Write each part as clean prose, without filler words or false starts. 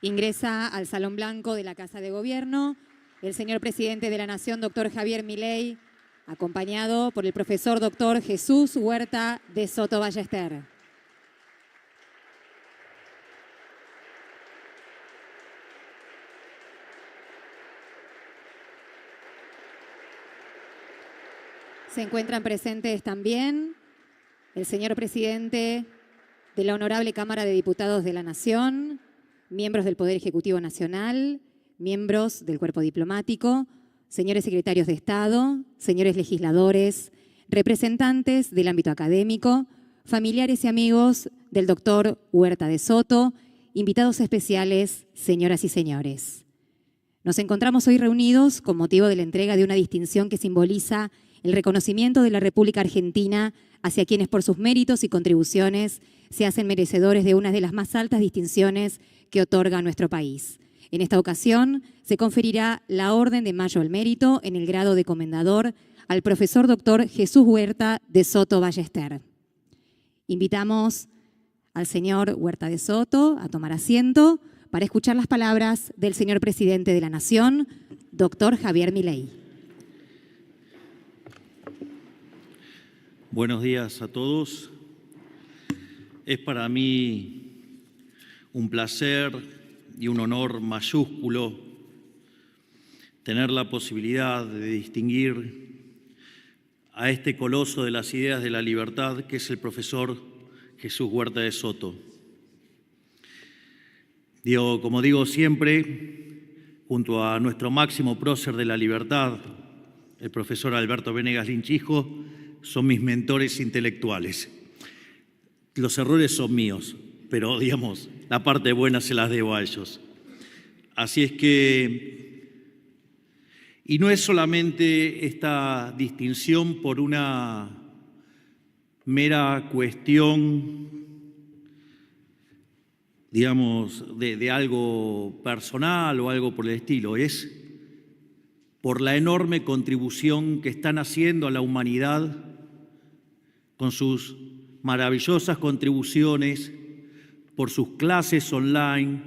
Ingresa al Salón Blanco de la Casa de Gobierno el señor presidente de la Nación, doctor Javier Milei, acompañado por el profesor doctor Jesús Huerta de Soto Ballester. Se encuentran presentes también el señor presidente de la Honorable Cámara de Diputados de la Nación, miembros del Poder Ejecutivo Nacional, miembros del Cuerpo Diplomático, señores secretarios de Estado, señores legisladores, representantes del ámbito académico, familiares y amigos del doctor Huerta de Soto, invitados especiales, señoras y señores. Nos encontramos hoy reunidos con motivo de la entrega de una distinción que simboliza el reconocimiento de la República Argentina hacia quienes por sus méritos y contribuciones se hacen merecedores de una de las más altas distinciones que otorga nuestro país. En esta ocasión se conferirá la Orden de Mayo al Mérito en el grado de comendador al profesor doctor Jesús Huerta de Soto Ballester. Invitamos al señor Huerta de Soto a tomar asiento para escuchar las palabras del señor presidente de la Nación, doctor Javier Milei. Buenos días a todos. Es para mí un placer y un honor mayúsculo tener la posibilidad de distinguir a este coloso de las ideas de la libertad que es el profesor Jesús Huerta de Soto. Como digo siempre, junto a nuestro máximo prócer de la libertad, el profesor Alberto Venegas Linchijo, son mis mentores intelectuales. Los errores son míos, pero digamos, la parte buena se las debo a ellos. Así es que, y no es solamente esta distinción por una mera cuestión, digamos, de algo personal o algo por el estilo, es por la enorme contribución que están haciendo a la humanidad con sus maravillosas contribuciones, por sus clases online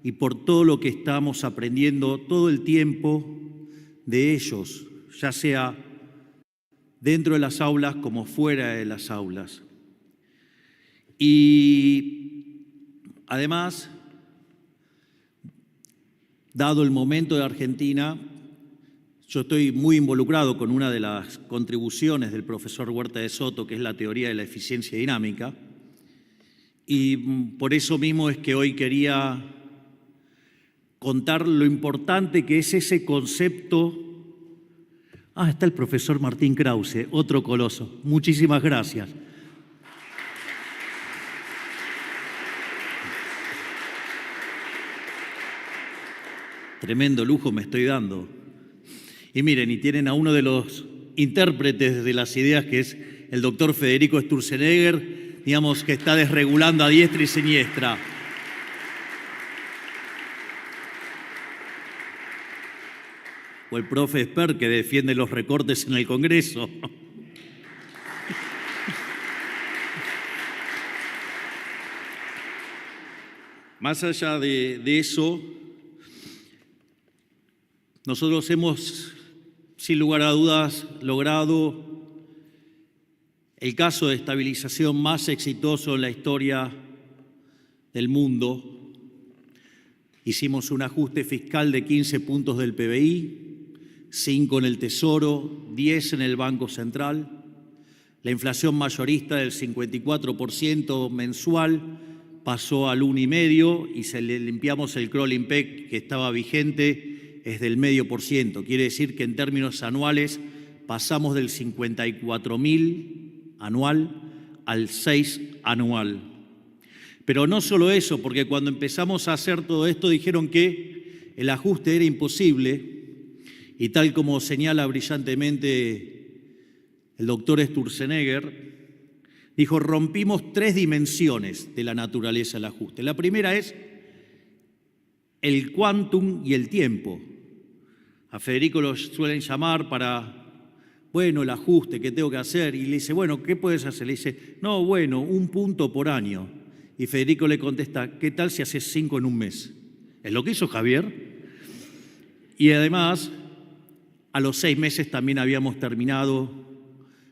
y por todo lo que estamos aprendiendo todo el tiempo de ellos, ya sea dentro de las aulas como fuera de las aulas. Y además, dado el momento de Argentina, yo estoy muy involucrado con una de las contribuciones del profesor Huerta de Soto, que es la teoría de la eficiencia dinámica, y por eso mismo es que hoy quería contar lo importante que es ese concepto. Está el profesor Martín Krause, otro coloso. Muchísimas gracias. Tremendo lujo me estoy dando. Y miren, y tienen a uno de los intérpretes de las ideas, que es el doctor Federico Sturzenegger, digamos, que está desregulando a diestra y siniestra. O el profe Esper, que defiende los recortes en el Congreso. Más allá de eso, nosotros hemos, sin lugar a dudas, logrado el caso de estabilización más exitoso en la historia del mundo. Hicimos un ajuste fiscal de 15 puntos del PBI, 5 en el Tesoro, 10 en el Banco Central. La inflación mayorista del 54% mensual pasó al 1,5% y se le limpiamos el crawling peg que estaba vigente, es del 0,5%. Quiere decir que en términos anuales pasamos del 54.000 anual al 6 anual. Pero no solo eso, porque cuando empezamos a hacer todo esto dijeron que el ajuste era imposible y tal como señala brillantemente el doctor Sturzenegger, dijo, rompimos 3 dimensiones de la naturaleza del ajuste. La primera es el quantum y el tiempo. A Federico lo suelen llamar para, bueno, el ajuste que tengo que hacer. Y le dice, bueno, ¿qué puedes hacer? Le dice, no, bueno, 1 punto por año. Y Federico le contesta, ¿qué tal si haces 5 en un mes? Es lo que hizo Javier. Y además, a los 6 meses también habíamos terminado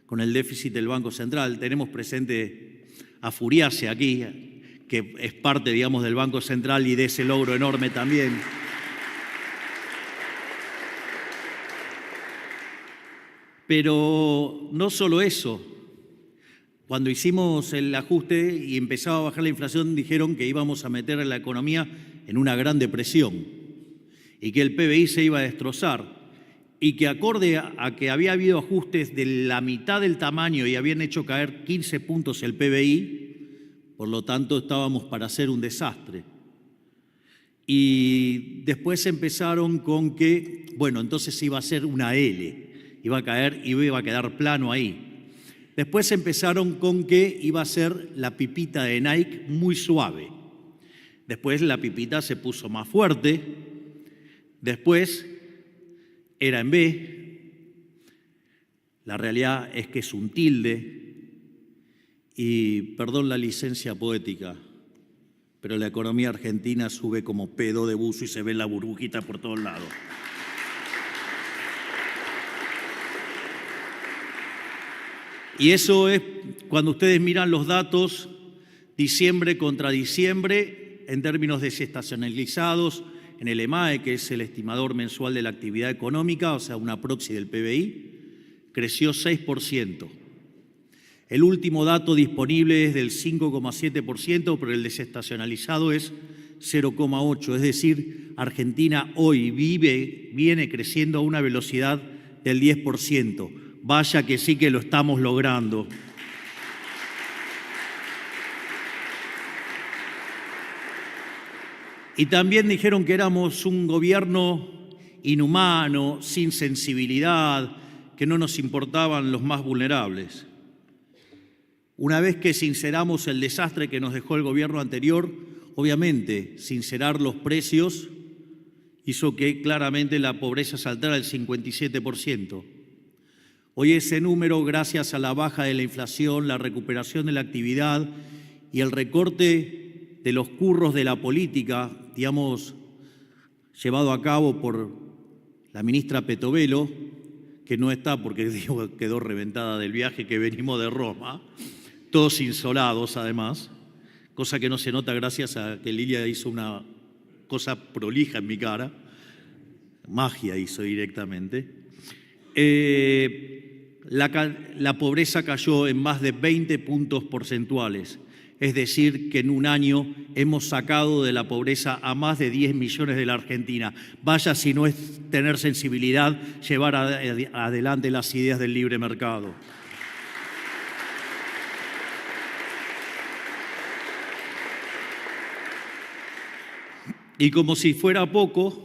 con el déficit del Banco Central. Tenemos presente a Furiase aquí, que es parte, digamos, del Banco Central y de ese logro enorme también. Pero no solo eso. Cuando hicimos el ajuste y empezaba a bajar la inflación, dijeron que íbamos a meter a la economía en una gran depresión y que el PBI se iba a destrozar y que acorde a que había habido ajustes de la mitad del tamaño y habían hecho caer 15 puntos el PBI, por lo tanto estábamos para hacer un desastre. Y después empezaron con que, bueno, entonces iba a ser una L, iba a caer y iba a quedar plano ahí. Después empezaron con que iba a ser la pipita de Nike muy suave. Después la pipita se puso más fuerte. Después era en B. La realidad es que es un tilde. Y perdón la licencia poética, pero la economía argentina sube como pedo de buzo y se ve la burbujita por todos lados. Y eso es cuando ustedes miran los datos diciembre contra diciembre en términos desestacionalizados en el EMAE, que es el estimador mensual de la actividad económica, o sea, una proxy del PBI, creció 6%. El último dato disponible es del 5,7%, pero el desestacionalizado es 0,8%. Es decir, Argentina hoy viene creciendo a una velocidad del 10%. Vaya que sí que lo estamos logrando. Y también dijeron que éramos un gobierno inhumano, sin sensibilidad, que no nos importaban los más vulnerables. Una vez que sinceramos el desastre que nos dejó el gobierno anterior, obviamente, sincerar los precios hizo que claramente la pobreza saltara al 57%. Hoy ese número, gracias a la baja de la inflación, la recuperación de la actividad y el recorte de los curros de la política, digamos, llevado a cabo por la ministra Petovelo, que no está porque quedó reventada del viaje que venimos de Roma, todos insolados además, cosa que no se nota gracias a que Lilia hizo una cosa prolija en mi cara, magia hizo directamente. La pobreza cayó en más de 20 puntos porcentuales, es decir, que en un año hemos sacado de la pobreza a más de 10 millones de la Argentina. Vaya si no es tener sensibilidad llevar adelante las ideas del libre mercado. Y como si fuera poco,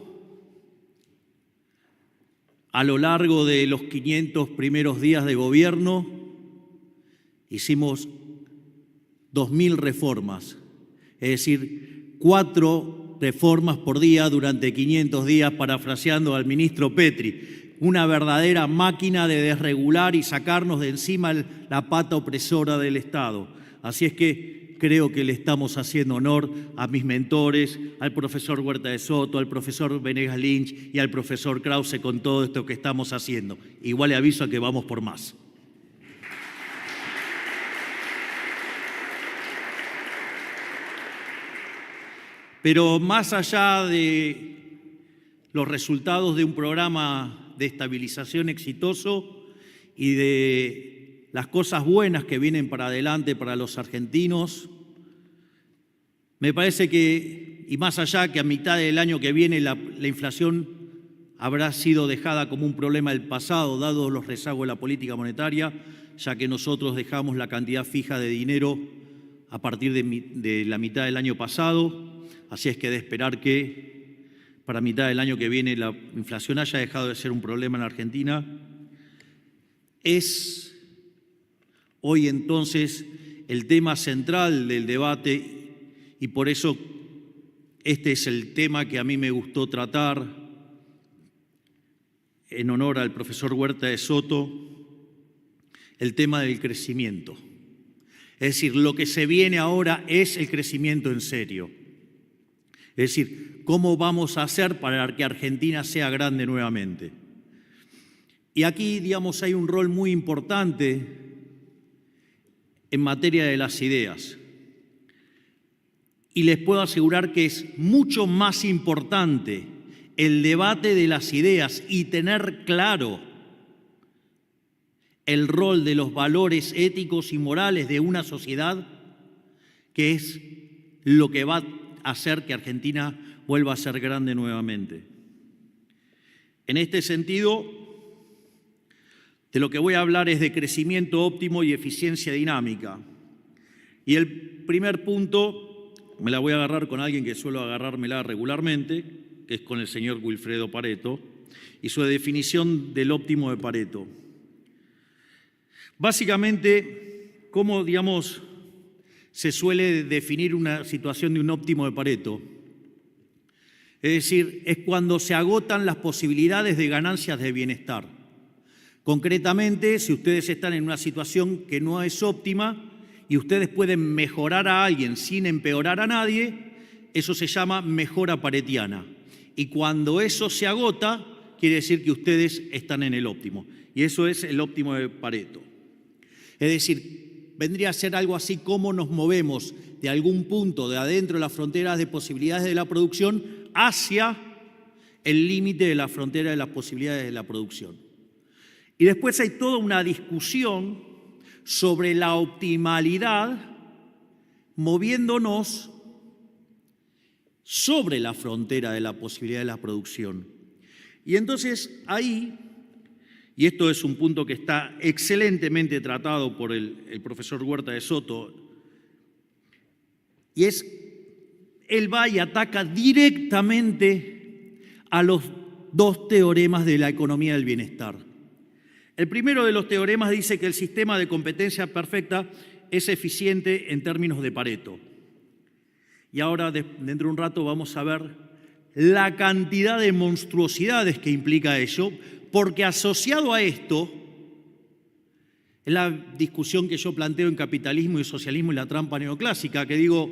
a lo largo de los 500 primeros días de gobierno, hicimos 2.000 reformas, es decir, 4 reformas por día durante 500 días, parafraseando al ministro Petri. Una verdadera máquina de desregular y sacarnos de encima la pata opresora del Estado. Así es que creo que le estamos haciendo honor a mis mentores, al profesor Huerta de Soto, al profesor Venegas Lynch y al profesor Krause con todo esto que estamos haciendo. Igual le aviso a que vamos por más. Pero más allá de los resultados de un programa de estabilización exitoso y de las cosas buenas que vienen para adelante para los argentinos, me parece que, y más allá que a mitad del año que viene la inflación habrá sido dejada como un problema del pasado, dado los rezagos de la política monetaria, ya que nosotros dejamos la cantidad fija de dinero a partir de la mitad del año pasado, así es que de esperar que para mitad del año que viene la inflación haya dejado de ser un problema en la Argentina. Es hoy entonces el tema central del debate y por eso este es el tema que a mí me gustó tratar en honor al profesor Huerta de Soto, el tema del crecimiento. Es decir, lo que se viene ahora es el crecimiento en serio. Es decir, ¿cómo vamos a hacer para que Argentina sea grande nuevamente? Y aquí, digamos, hay un rol muy importante en materia de las ideas. Y les puedo asegurar que es mucho más importante el debate de las ideas y tener claro el rol de los valores éticos y morales de una sociedad, que es lo que va a hacer que Argentina vuelva a ser grande nuevamente. En este sentido, de lo que voy a hablar es de crecimiento óptimo y eficiencia dinámica. Y el primer punto, me la voy a agarrar con alguien que suelo agarrármela regularmente, que es con el señor Wilfredo Pareto, y su definición del óptimo de Pareto. Básicamente, ¿cómo, digamos, se suele definir una situación de un óptimo de Pareto? Es decir, es cuando se agotan las posibilidades de ganancias de bienestar. Concretamente, si ustedes están en una situación que no es óptima y ustedes pueden mejorar a alguien sin empeorar a nadie, eso se llama mejora paretiana. Y cuando eso se agota, quiere decir que ustedes están en el óptimo. Y eso es el óptimo de Pareto. Es decir, vendría a ser algo así como nos movemos de algún punto de adentro de las fronteras de posibilidades de la producción hacia el límite de la frontera de las posibilidades de la producción. Y después hay toda una discusión sobre la optimalidad moviéndonos sobre la frontera de la posibilidad de la producción. Y entonces ahí, y esto es un punto que está excelentemente tratado por el profesor Huerta de Soto, y es, él va y ataca directamente a los dos teoremas de la economía del bienestar. El primero de los teoremas dice que el sistema de competencia perfecta es eficiente en términos de Pareto. Y ahora, dentro de un rato, vamos a ver la cantidad de monstruosidades que implica ello, porque asociado a esto, es la discusión que yo planteo en Capitalismo y Socialismo y la trampa neoclásica, que digo,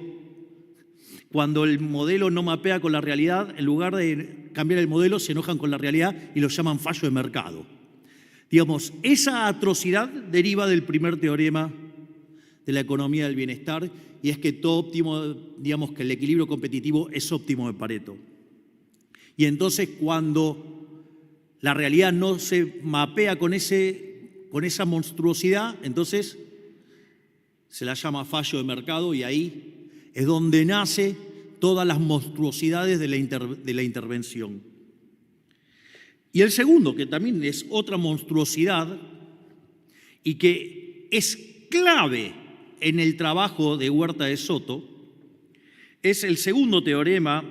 cuando el modelo no mapea con la realidad, en lugar de cambiar el modelo, se enojan con la realidad y lo llaman fallo de mercado. Digamos, esa atrocidad deriva del primer teorema de la economía del bienestar, y es que todo óptimo, digamos que el equilibrio competitivo es óptimo de Pareto. Y entonces cuando la realidad no se mapea con esa monstruosidad, entonces se la llama fallo de mercado, y ahí es donde nace todas las monstruosidades de la intervención. Y el segundo, que también es otra monstruosidad y que es clave en el trabajo de Huerta de Soto, es el segundo teorema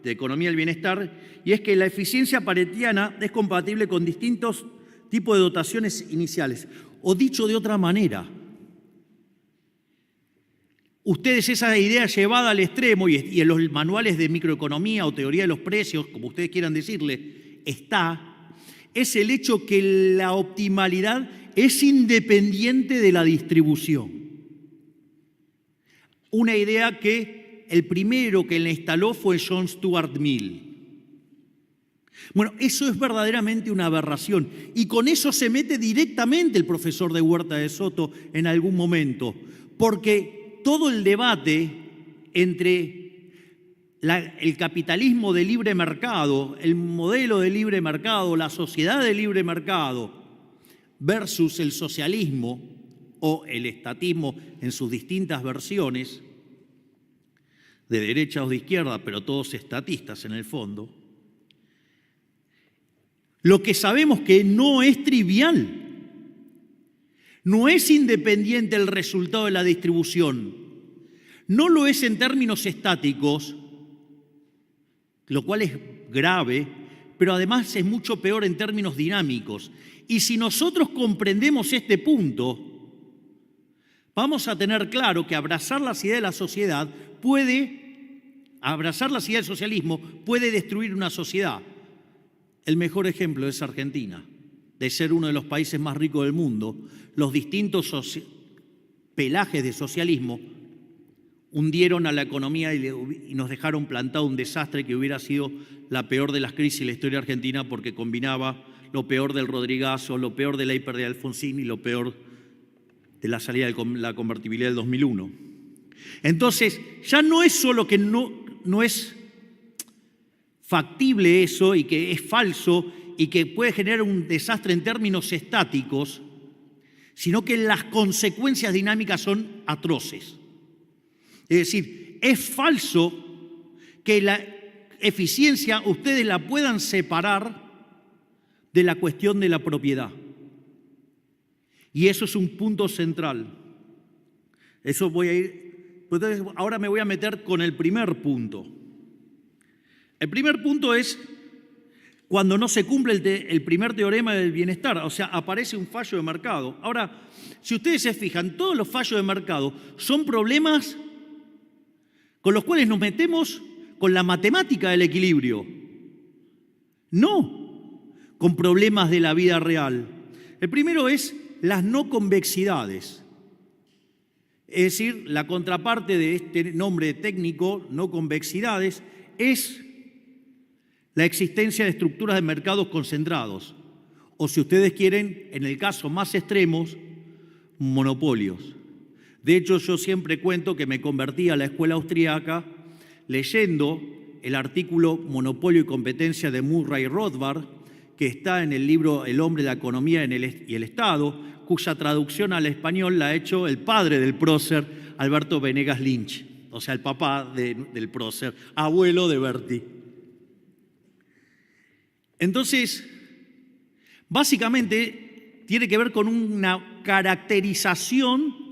de economía del bienestar, y es que la eficiencia paretiana es compatible con distintos tipos de dotaciones iniciales. O dicho de otra manera, ustedes esa idea llevada al extremo, y en los manuales de microeconomía o teoría de los precios, como ustedes quieran decirle, es el hecho que la optimalidad es independiente de la distribución. Una idea que el primero que la instaló fue John Stuart Mill. Bueno, eso es verdaderamente una aberración, y con eso se mete directamente el profesor de Huerta de Soto en algún momento, porque todo el debate entre el capitalismo de libre mercado, el modelo de libre mercado, la sociedad de libre mercado versus el socialismo o el estatismo en sus distintas versiones, de derecha o de izquierda, pero todos estatistas en el fondo, lo que sabemos que no es trivial, no es independiente el resultado de la distribución, no lo es en términos estáticos, lo cual es grave, pero además es mucho peor en términos dinámicos. Y si nosotros comprendemos este punto, vamos a tener claro que abrazar las ideas de la sociedad abrazar las ideas del socialismo puede destruir una sociedad. El mejor ejemplo es Argentina, de ser uno de los países más ricos del mundo. Los distintos pelajes de socialismo, hundieron a la economía y nos dejaron plantado un desastre que hubiera sido la peor de las crisis en la historia argentina, porque combinaba lo peor del Rodrigazo, lo peor de la hiper de Alfonsín y lo peor de la salida de la convertibilidad del 2001. Entonces, ya no es solo que no es factible eso y que es falso y que puede generar un desastre en términos estáticos, sino que las consecuencias dinámicas son atroces. Es decir, es falso que la eficiencia ustedes la puedan separar de la cuestión de la propiedad. Y eso es un punto central. Eso voy a ir. Entonces, ahora me voy a meter con el primer punto. El primer punto es cuando no se cumple el primer teorema del bienestar, o sea, aparece un fallo de mercado. Ahora, si ustedes se fijan, todos los fallos de mercado son problemas con los cuales nos metemos con la matemática del equilibrio, no con problemas de la vida real. El primero es las no convexidades, es decir, la contraparte de este nombre técnico, no convexidades, es la existencia de estructuras de mercados concentrados, o si ustedes quieren, en el caso más extremos, monopolios. De hecho, yo siempre cuento que me convertí a la escuela austríaca leyendo el artículo Monopolio y competencia de Murray Rothbard, que está en el libro El hombre, la economía y el Estado, cuya traducción al español la ha hecho el padre del prócer, Alberto Venegas Lynch, o sea, el papá del prócer, abuelo de Berti. Entonces, básicamente tiene que ver con una caracterización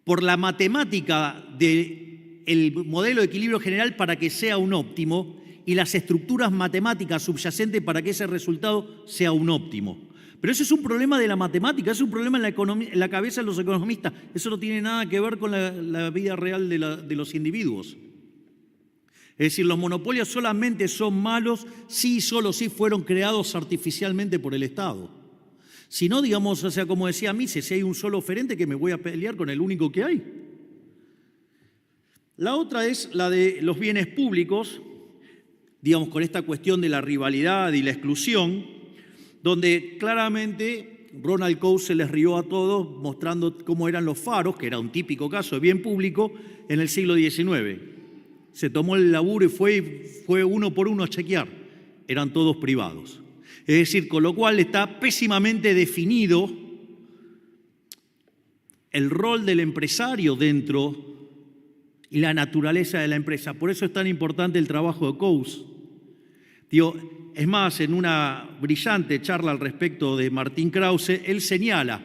por la matemática del modelo de equilibrio general para que sea un óptimo y las estructuras matemáticas subyacentes para que ese resultado sea un óptimo. Pero eso es un problema de la matemática, es un problema en la cabeza de los economistas. Eso no tiene nada que ver con la vida real de los individuos. Es decir, los monopolios solamente son malos si solo si fueron creados artificialmente por el Estado. Si no, digamos, o sea, como decía Mises, si hay un solo oferente que me voy a pelear con el único que hay. La otra es la de los bienes públicos, digamos, con esta cuestión de la rivalidad y la exclusión, donde claramente Ronald Coase se les rió a todos mostrando cómo eran los faros, que era un típico caso de bien público, en el siglo XIX. Se tomó el laburo y fue uno por uno a chequear. Eran todos privados. Es decir, con lo cual está pésimamente definido el rol del empresario dentro y la naturaleza de la empresa. Por eso es tan importante el trabajo de Coase. Es más, en una brillante charla al respecto de Martín Krause, él señala,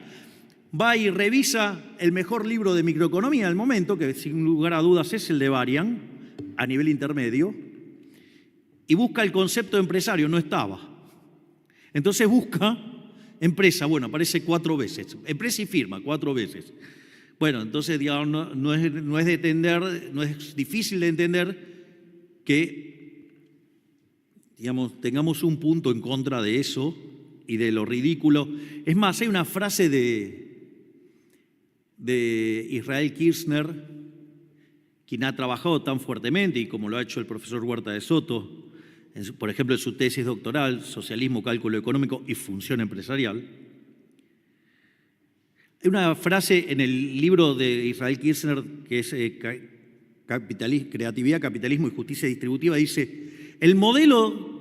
va y revisa el mejor libro de microeconomía del momento, que sin lugar a dudas es el de Varian, a nivel intermedio, y busca el concepto de empresario, no estaba. Entonces busca empresa, bueno, aparece 4 veces, empresa y firma 4 veces. Bueno, entonces digamos, no es difícil de entender que digamos, tengamos un punto en contra de eso y de lo ridículo. Es más, hay una frase de Israel Kirzner, quien ha trabajado tan fuertemente, y como lo ha hecho el profesor Huerta de Soto, por ejemplo, en su tesis doctoral, Socialismo, Cálculo Económico y Función Empresarial. Hay una frase en el libro de Israel Kirzner, que es Creatividad, Capitalismo y Justicia Distributiva, dice, el modelo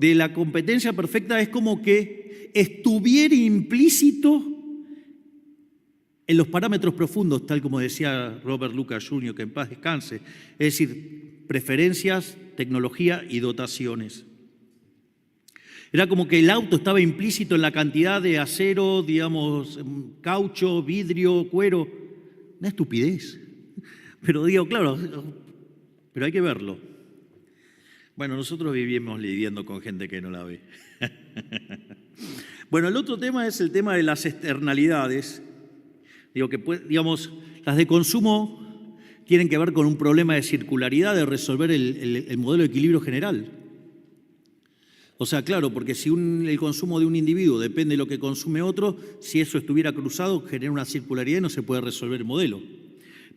de la competencia perfecta es como que estuviera implícito en los parámetros profundos, tal como decía Robert Lucas Jr., que en paz descanse, es decir, preferencias, tecnología y dotaciones. Era como que el auto estaba implícito en la cantidad de acero, digamos, caucho, vidrio, cuero. Una estupidez. Pero digo, claro, pero hay que verlo. Bueno, nosotros vivimos lidiando con gente que no la ve. Bueno, el otro tema es el tema de las externalidades. Digo que, digamos, las de consumo tienen que ver con un problema de circularidad, de resolver el modelo de equilibrio general. O sea, claro, porque si el consumo de un individuo depende de lo que consume otro, si eso estuviera cruzado, genera una circularidad y no se puede resolver el modelo.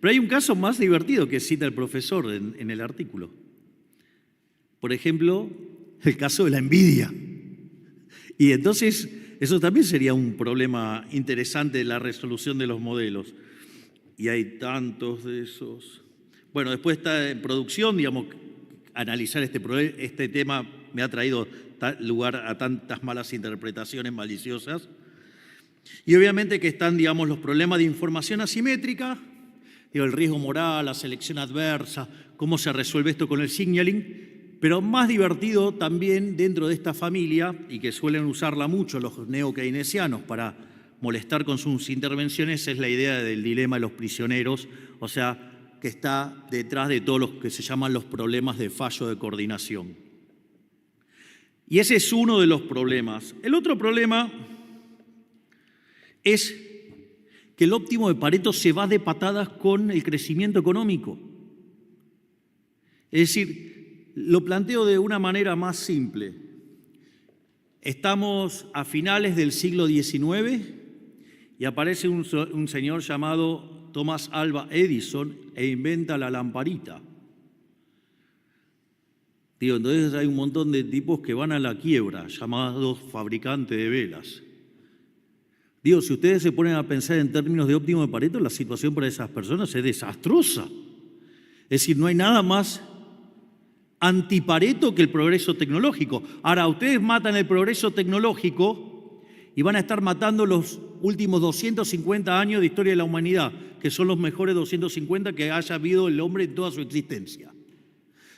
Pero hay un caso más divertido que cita el profesor en el artículo. Por ejemplo, el caso de la envidia. Y entonces, eso también sería un problema interesante de la resolución de los modelos. Y hay tantos de esos. Bueno, después está en producción, digamos, analizar este tema me ha traído lugar a tantas malas interpretaciones maliciosas. Y obviamente que están, digamos, los problemas de información asimétrica, el riesgo moral, la selección adversa, cómo se resuelve esto con el signaling. Pero más divertido también dentro de esta familia, y que suelen usarla mucho los neo-keynesianos para molestar con sus intervenciones, es la idea del dilema de los prisioneros, o sea, que está detrás de todos los que se llaman los problemas de fallo de coordinación. Y ese es uno de los problemas. El otro problema es que el óptimo de Pareto se va de patadas con el crecimiento económico. Es decir, lo planteo de una manera más simple. Estamos a finales del siglo XIX y aparece un señor llamado Thomas Alva Edison e inventa la lamparita. Entonces hay un montón de tipos que van a la quiebra, llamados fabricantes de velas. Si ustedes se ponen a pensar en términos de óptimo de Pareto, la situación para esas personas es desastrosa. Es decir, no hay nada más antipareto que el progreso tecnológico. Ahora, ustedes matan el progreso tecnológico y van a estar matando los últimos 250 años de historia de la humanidad, que son los mejores 250 que haya habido el hombre en toda su existencia.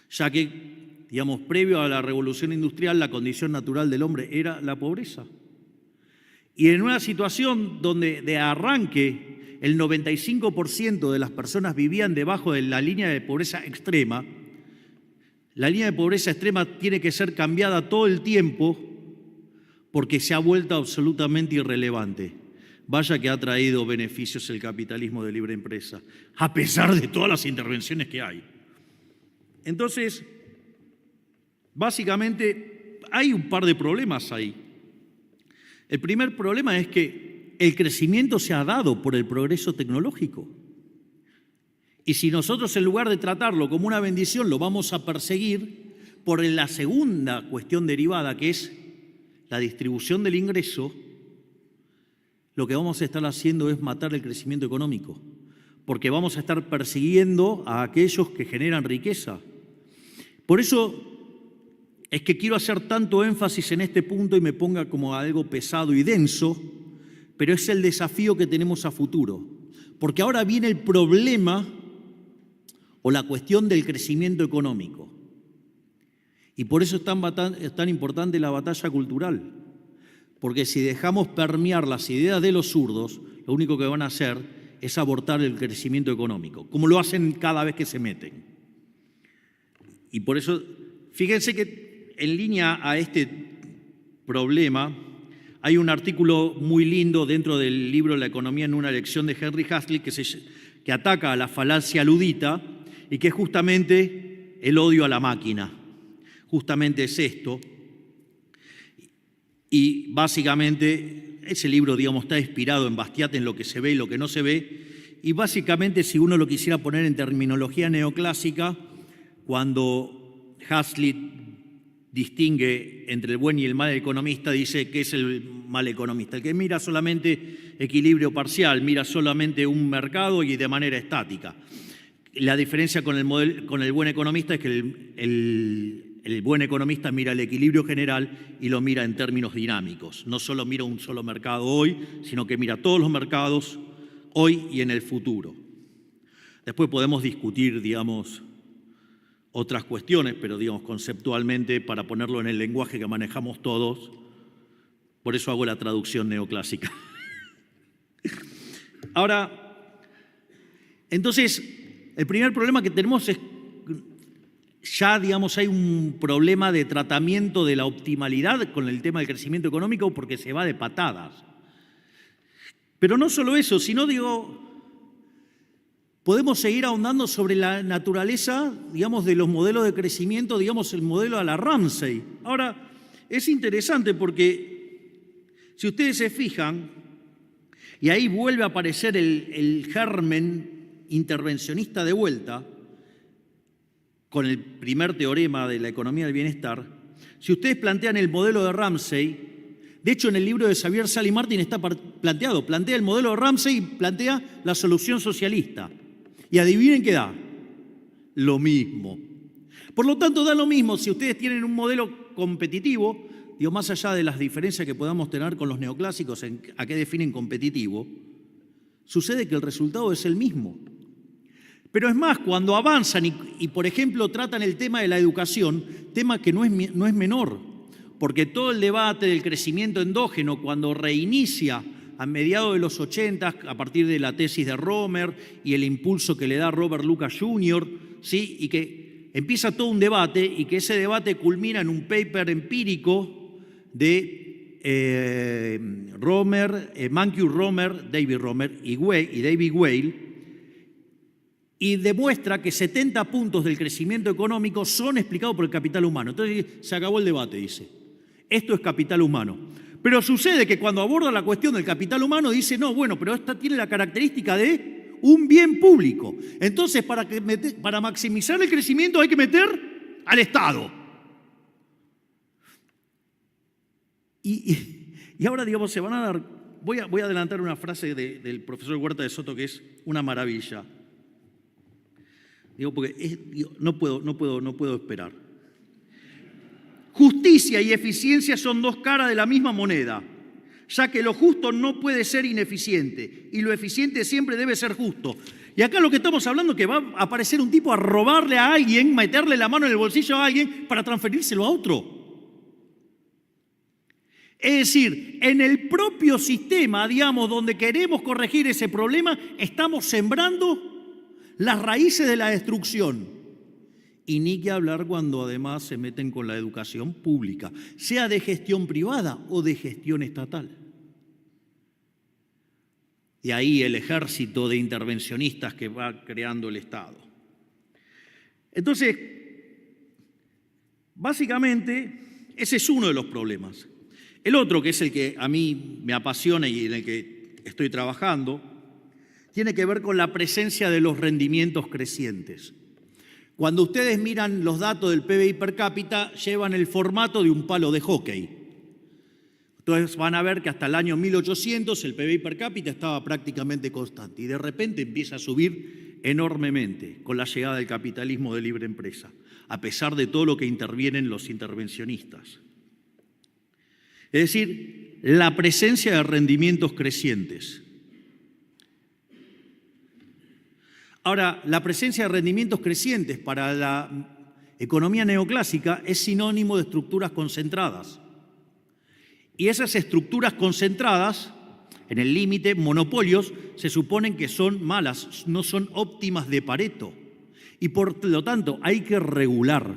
Ya que, digamos, previo a la revolución industrial, la condición natural del hombre era la pobreza. Y en una situación donde de arranque el 95% de las personas vivían debajo de la línea de pobreza extrema, la línea de pobreza extrema tiene que ser cambiada todo el tiempo porque se ha vuelto absolutamente irrelevante. Vaya que ha traído beneficios el capitalismo de libre empresa, a pesar de todas las intervenciones que hay. Entonces, básicamente, hay un par de problemas ahí. El primer problema es que el crecimiento se ha dado por el progreso tecnológico. Y si nosotros, en lugar de tratarlo como una bendición, lo vamos a perseguir por la segunda cuestión derivada, que es la distribución del ingreso, lo que vamos a estar haciendo es matar el crecimiento económico, porque vamos a estar persiguiendo a aquellos que generan riqueza. Por eso es que quiero hacer tanto énfasis en este punto y me ponga como algo pesado y denso, pero es el desafío que tenemos a futuro. Porque ahora viene el problema o la cuestión del crecimiento económico. Y por eso es tan importante la batalla cultural. Porque si dejamos permear las ideas de los zurdos, lo único que van a hacer es abortar el crecimiento económico, como lo hacen cada vez que se meten. Y por eso, fíjense que en línea a este problema, hay un artículo muy lindo dentro del libro La economía en una lección de Henry Hazlitt que ataca a la falacia ludita y que es justamente el odio a la máquina. Justamente es esto. Y básicamente ese libro, digamos, está inspirado en Bastiat, en lo que se ve y lo que no se ve. Y básicamente, si uno lo quisiera poner en terminología neoclásica, cuando Hazlitt distingue entre el buen y el mal economista, dice que es el mal economista, el que mira solamente equilibrio parcial, mira solamente un mercado y de manera estática. La diferencia con el buen economista es que el buen economista mira el equilibrio general y lo mira en términos dinámicos. No solo mira un solo mercado hoy, sino que mira todos los mercados hoy y en el futuro. Después podemos discutir, digamos, otras cuestiones, pero digamos conceptualmente, para ponerlo en el lenguaje que manejamos todos, por eso hago la traducción neoclásica. Ahora, entonces, el primer problema que tenemos es, ya digamos, hay un problema de tratamiento de la optimalidad con el tema del crecimiento económico porque se va de patadas. Pero no solo eso, sino podemos seguir ahondando sobre la naturaleza, digamos, de los modelos de crecimiento, digamos, el modelo a la Ramsey. Ahora, es interesante porque, si ustedes se fijan, y ahí vuelve a aparecer el germen intervencionista de vuelta, con el primer teorema de la economía del bienestar, si ustedes plantean el modelo de Ramsey, de hecho en el libro de Xavier Sally Martin está planteado, plantea el modelo de Ramsey y plantea la solución socialista. Y adivinen qué da, lo mismo. Por lo tanto, da lo mismo si ustedes tienen un modelo competitivo, digo, más allá de las diferencias que podamos tener con los neoclásicos en a qué definen competitivo, sucede que el resultado es el mismo. Pero es más, cuando avanzan y por ejemplo, tratan el tema de la educación, tema que no es menor, porque todo el debate del crecimiento endógeno, cuando reinicia a mediados de los 80, a partir de la tesis de Romer y el impulso que le da Robert Lucas Jr., ¿sí? Y que empieza todo un debate y que ese debate culmina en un paper empírico de Mankiw Romer, David Romer y David Weil, y demuestra que 70 puntos del crecimiento económico son explicados por el capital humano. Entonces se acabó el debate, dice. Esto es capital humano. Pero sucede que cuando aborda la cuestión del capital humano dice, no, bueno, pero esta tiene la característica de un bien público. Entonces, para maximizar el crecimiento hay que meter al Estado. Y ahora, digamos, se van a dar... Voy a adelantar una frase del profesor Huerta de Soto que es una maravilla. Digo, porque no puedo esperar. Justicia y eficiencia son dos caras de la misma moneda, ya que lo justo no puede ser ineficiente y lo eficiente siempre debe ser justo. Y acá lo que estamos hablando es que va a aparecer un tipo a robarle a alguien, meterle la mano en el bolsillo a alguien para transferírselo a otro. Es decir, en el propio sistema, digamos, donde queremos corregir ese problema, estamos sembrando las raíces de la destrucción. Y ni que hablar cuando además se meten con la educación pública, sea de gestión privada o de gestión estatal. Y ahí el ejército de intervencionistas que va creando el Estado. Entonces, básicamente, ese es uno de los problemas. El otro, que es el que a mí me apasiona y en el que estoy trabajando, tiene que ver con la presencia de los rendimientos crecientes. Cuando ustedes miran los datos del PBI per cápita, llevan el formato de un palo de hockey. Entonces van a ver que hasta el año 1800 el PBI per cápita estaba prácticamente constante y de repente empieza a subir enormemente con la llegada del capitalismo de libre empresa, a pesar de todo lo que intervienen los intervencionistas. Es decir, la presencia de rendimientos crecientes. Ahora, la presencia de rendimientos crecientes para la economía neoclásica es sinónimo de estructuras concentradas. Y esas estructuras concentradas, en el límite, monopolios, se suponen que son malas, no son óptimas de Pareto. Y por lo tanto, hay que regular.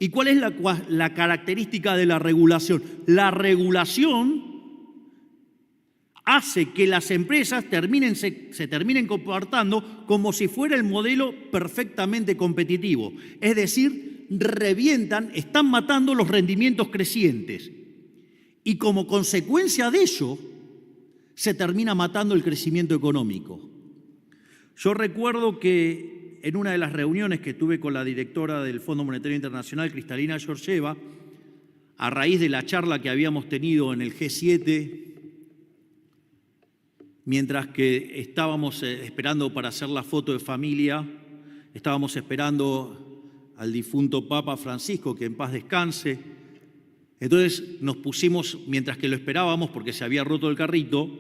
¿Y cuál es la característica de la regulación? La regulación hace que las empresas se terminen comportando como si fuera el modelo perfectamente competitivo. Es decir, revientan, están matando los rendimientos crecientes. Y como consecuencia de ello, se termina matando el crecimiento económico. Yo recuerdo que en una de las reuniones que tuve con la directora del Fondo Monetario Internacional, Kristalina Georgieva, a raíz de la charla que habíamos tenido en el G7, mientras que estábamos esperando para hacer la foto de familia, estábamos esperando al difunto Papa Francisco, que en paz descanse. Entonces nos pusimos, mientras que lo esperábamos, porque se había roto el carrito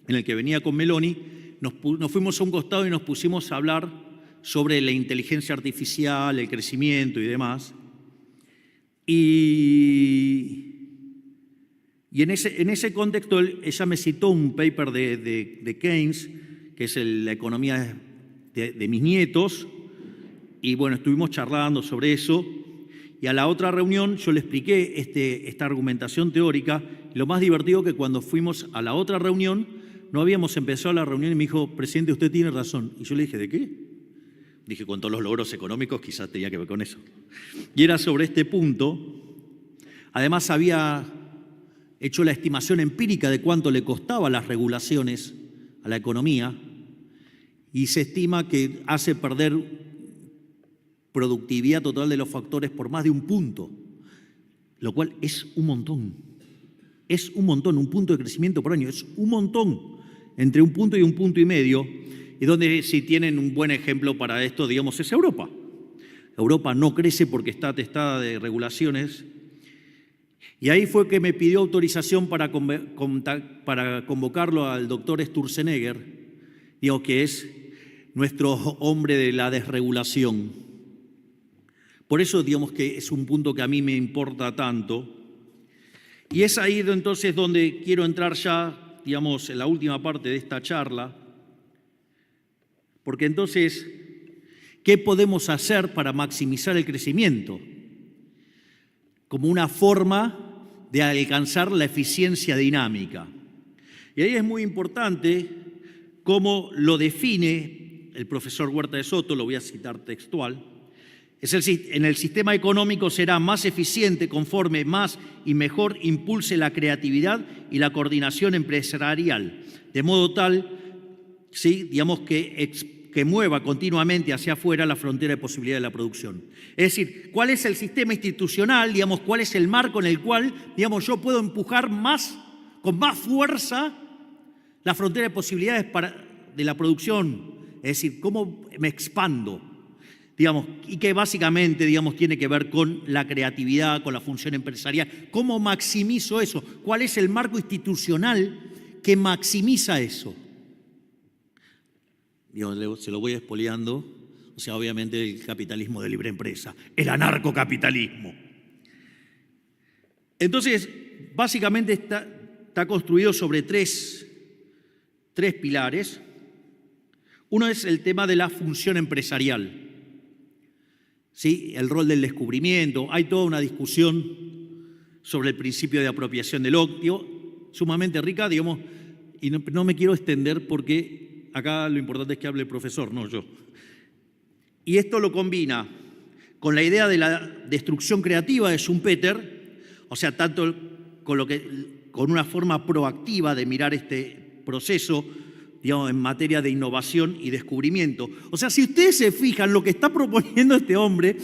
en el que venía con Meloni, nos fuimos a un costado y nos pusimos a hablar sobre la inteligencia artificial, el crecimiento y demás. Y en ese contexto ella me citó un paper de Keynes, que es la economía de mis nietos, y bueno, estuvimos charlando sobre eso, y a la otra reunión yo le expliqué esta argumentación teórica, y lo más divertido que cuando fuimos a la otra reunión, no habíamos empezado la reunión y me dijo, presidente, usted tiene razón. Y yo le dije, ¿de qué? Dije, con todos los logros económicos quizás tenía que ver con eso. Y era sobre este punto. Además había hecho la estimación empírica de cuánto le costaba las regulaciones a la economía y se estima que hace perder productividad total de los factores por más de 1 punto, lo cual es un montón. Es un montón, 1 punto de crecimiento por año, es un montón, entre 1 punto y 1,5 puntos, y donde si tienen un buen ejemplo para esto, digamos, es Europa. Europa no crece porque está atestada de regulaciones, y ahí fue que me pidió autorización para convocarlo al doctor Sturzenegger, digo, que es nuestro hombre de la desregulación. Por eso, digamos, que es un punto que a mí me importa tanto. Y es ahí entonces donde quiero entrar ya, digamos, en la última parte de esta charla, porque entonces, ¿qué podemos hacer para maximizar el crecimiento? Como una forma de alcanzar la eficiencia dinámica. Y ahí es muy importante cómo lo define el profesor Huerta de Soto, lo voy a citar textual. En el sistema económico será más eficiente conforme más y mejor impulse la creatividad y la coordinación empresarial, de modo tal, ¿sí?, digamos, que mueva continuamente hacia afuera la frontera de posibilidad de la producción. Es decir, ¿cuál es el sistema institucional? Digamos, ¿cuál es el marco en el cual, digamos, yo puedo empujar con más fuerza la frontera de posibilidades de la producción? Es decir, ¿cómo me expando? Digamos, y que básicamente, digamos, tiene que ver con la creatividad, con la función empresarial. ¿Cómo maximizo eso? ¿Cuál es el marco institucional que maximiza eso? Se lo voy expoliando, o sea, obviamente el capitalismo de libre empresa, el anarcocapitalismo. Entonces, básicamente está construido sobre tres pilares. Uno es el tema de la función empresarial, ¿sí?, el rol del descubrimiento. Hay toda una discusión sobre el principio de apropiación del opio, sumamente rica, digamos, y no me quiero extender porque acá lo importante es que hable el profesor, no yo. Y esto lo combina con la idea de la destrucción creativa de Schumpeter, o sea, tanto con una forma proactiva de mirar este proceso, digamos, en materia de innovación y descubrimiento. O sea, si ustedes se fijan lo que está proponiendo este hombre,